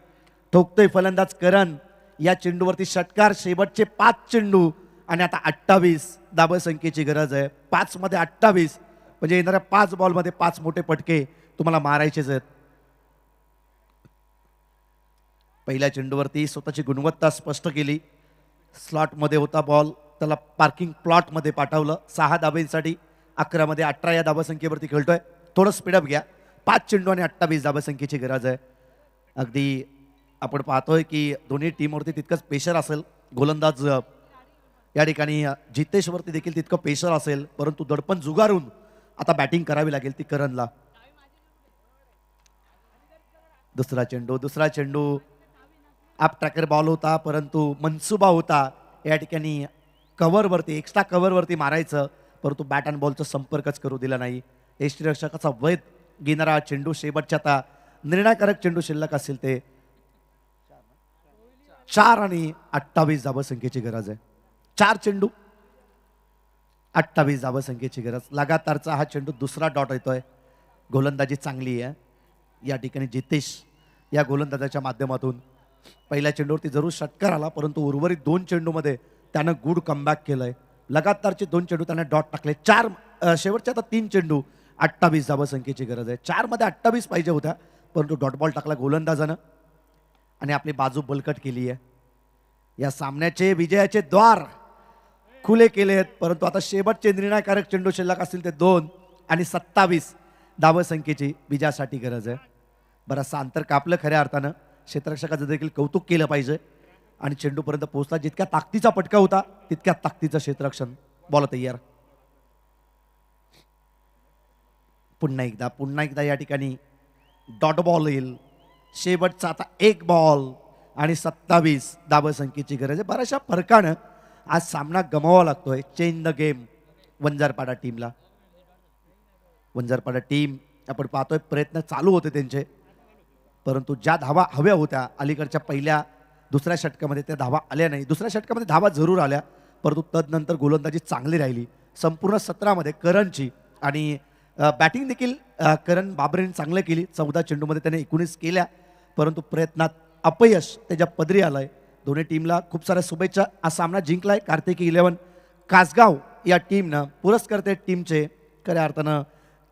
ठोकतोय फलंदाज करण. या चेंडूवरती षटकार. शेवटचे 5 चेंडू आणि आता 28 धाबसंख्येची गरज आहे. 5 मध्ये 28 म्हणजे येणाऱ्या 5 बॉलमध्ये 5 मोठे पटके तुम्हाला मारायचेच आहेत. पहिल्या चेंडूवरती स्वतःची गुणवत्ता स्पष्ट केली. स्लॉटमध्ये होता बॉल, त्याला पार्किंग प्लॉटमध्ये पाठवलं. 6 धाब्यांसाठी 11 मध्ये 18 या धाबसंख्येवरती खेळतोय. थोडं स्पीडअप घ्या. 5 चेंडू आणि 28 धाबसंख्येची गरज आहे. अगदी आपण पाहतोय की दोन्ही टीमवरती तितकंच प्रेशर असेल. गोलंदाज या ठिकाणी जितेशवरती देखील तितकं प्रेशर असेल, परंतु दडपण जुगारून आता बॅटिंग करावी लागेल ती करणला. दुसरा चेंडू आप ट्रॅकर बॉल होता, परंतु मनसुबा होता या ठिकाणी कव्हरवरती, एक्स्ट्रा कव्हरवरती मारायचं, परंतु बॅट अँड बॉलचा संपर्कच करू दिला नाही. यष्टीरक्षकाचा वैध घेणारा चेंडू. शेवटच्या आता निर्णायकारक चेंडू शिल्लक असेल ते 4 आणि 28 धाबसंख्येची गरज आहे. 4 चेंडू 28 धाबसंख्येची गरज. लगातारचा हा चेंडू दुसरा डॉट येतोय. गोलंदाजी चांगली आहे या ठिकाणी. जितेश या गोलंदाजाच्या माध्यमातून पहिल्या चेंडूवरती जरूर षटकार आला, परंतु उर्वरित 2 चेंडूमध्ये त्यानं गुड कमबॅक केलंय. लगातारचे 2 चेंडू त्याने डॉट टाकले. 4 शेवटच्या आता 3 चेंडू 28 धाबसंख्येची गरज आहे. 4 मध्ये 28 पाहिजे होत्या, परंतु डॉट बॉल टाकला गोलंदाजानं आणि आपली बाजू बलकट केली आहे. या सामन्याचे विजयाचे द्वार खुले केले आहेत, परंतु आता शेवटचे निर्णायकारक चेंडू शिल्लक असतील ते 2 आणि 27 धाबसंख्येची विजयासाठी गरज आहे. बराचसा अंतर कापलं खऱ्या अर्थानं. क्षेत्ररक्षकाचं देखील कौतुक केलं पाहिजे आणि चेंडूपर्यंत पोहोचला. जितक्या ताकदीचा पटका होता तितक्या ताकदीचं क्षेत्ररक्षण. बॉल तयार. पुन्हा एकदा या ठिकाणी डॉट बॉल येईल. शेवटचा आता 1 बॉल आणि 27 धाबसंख्येची गरज आहे. बऱ्याचशा फरकानं आज सामना गमावा लागतोय. चेंज द गेम वंजारपाडा टीमला. वंजारपाडा टीम आपण पाहतोय प्रयत्न चालू होते त्यांचे, परंतु ज्या धावा हव्या होत्या अलीकडच्या दुसऱ्या षटकामध्ये त्या धावा आल्या नाही. दुसऱ्या षटकामध्ये धावा जरूर आल्या, परंतु तदनंतर गोलंदाजी चांगली राहिली. संपूर्ण 17 मध्ये करणची आणि बॅटिंग देखील करण बाबरेने चांगलं केली. 14 चेंडूमध्ये त्याने 19 केल्या, परंतु प्रयत्नात अपयश त्याच्या पदरी आलंय. दोन्ही टीमला खूप साऱ्या शुभेच्छा. हा सामना जिंकलाय कार्तिकी 11 कासगाव या टीमनं. पुरस्कर्ते टीमचे खऱ्या अर्थानं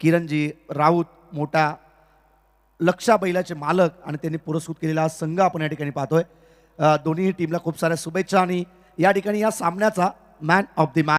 किरणजी राऊत, मोठा लक्षा बैलाचे मालक, आणि त्यांनी पुरस्कृत केलेला संघ आपण या ठिकाणी पाहतोय. दोन्ही टीमला खूप साऱ्या शुभेच्छा आणि या ठिकाणी या सामन्याचा मॅन ऑफ द मॅच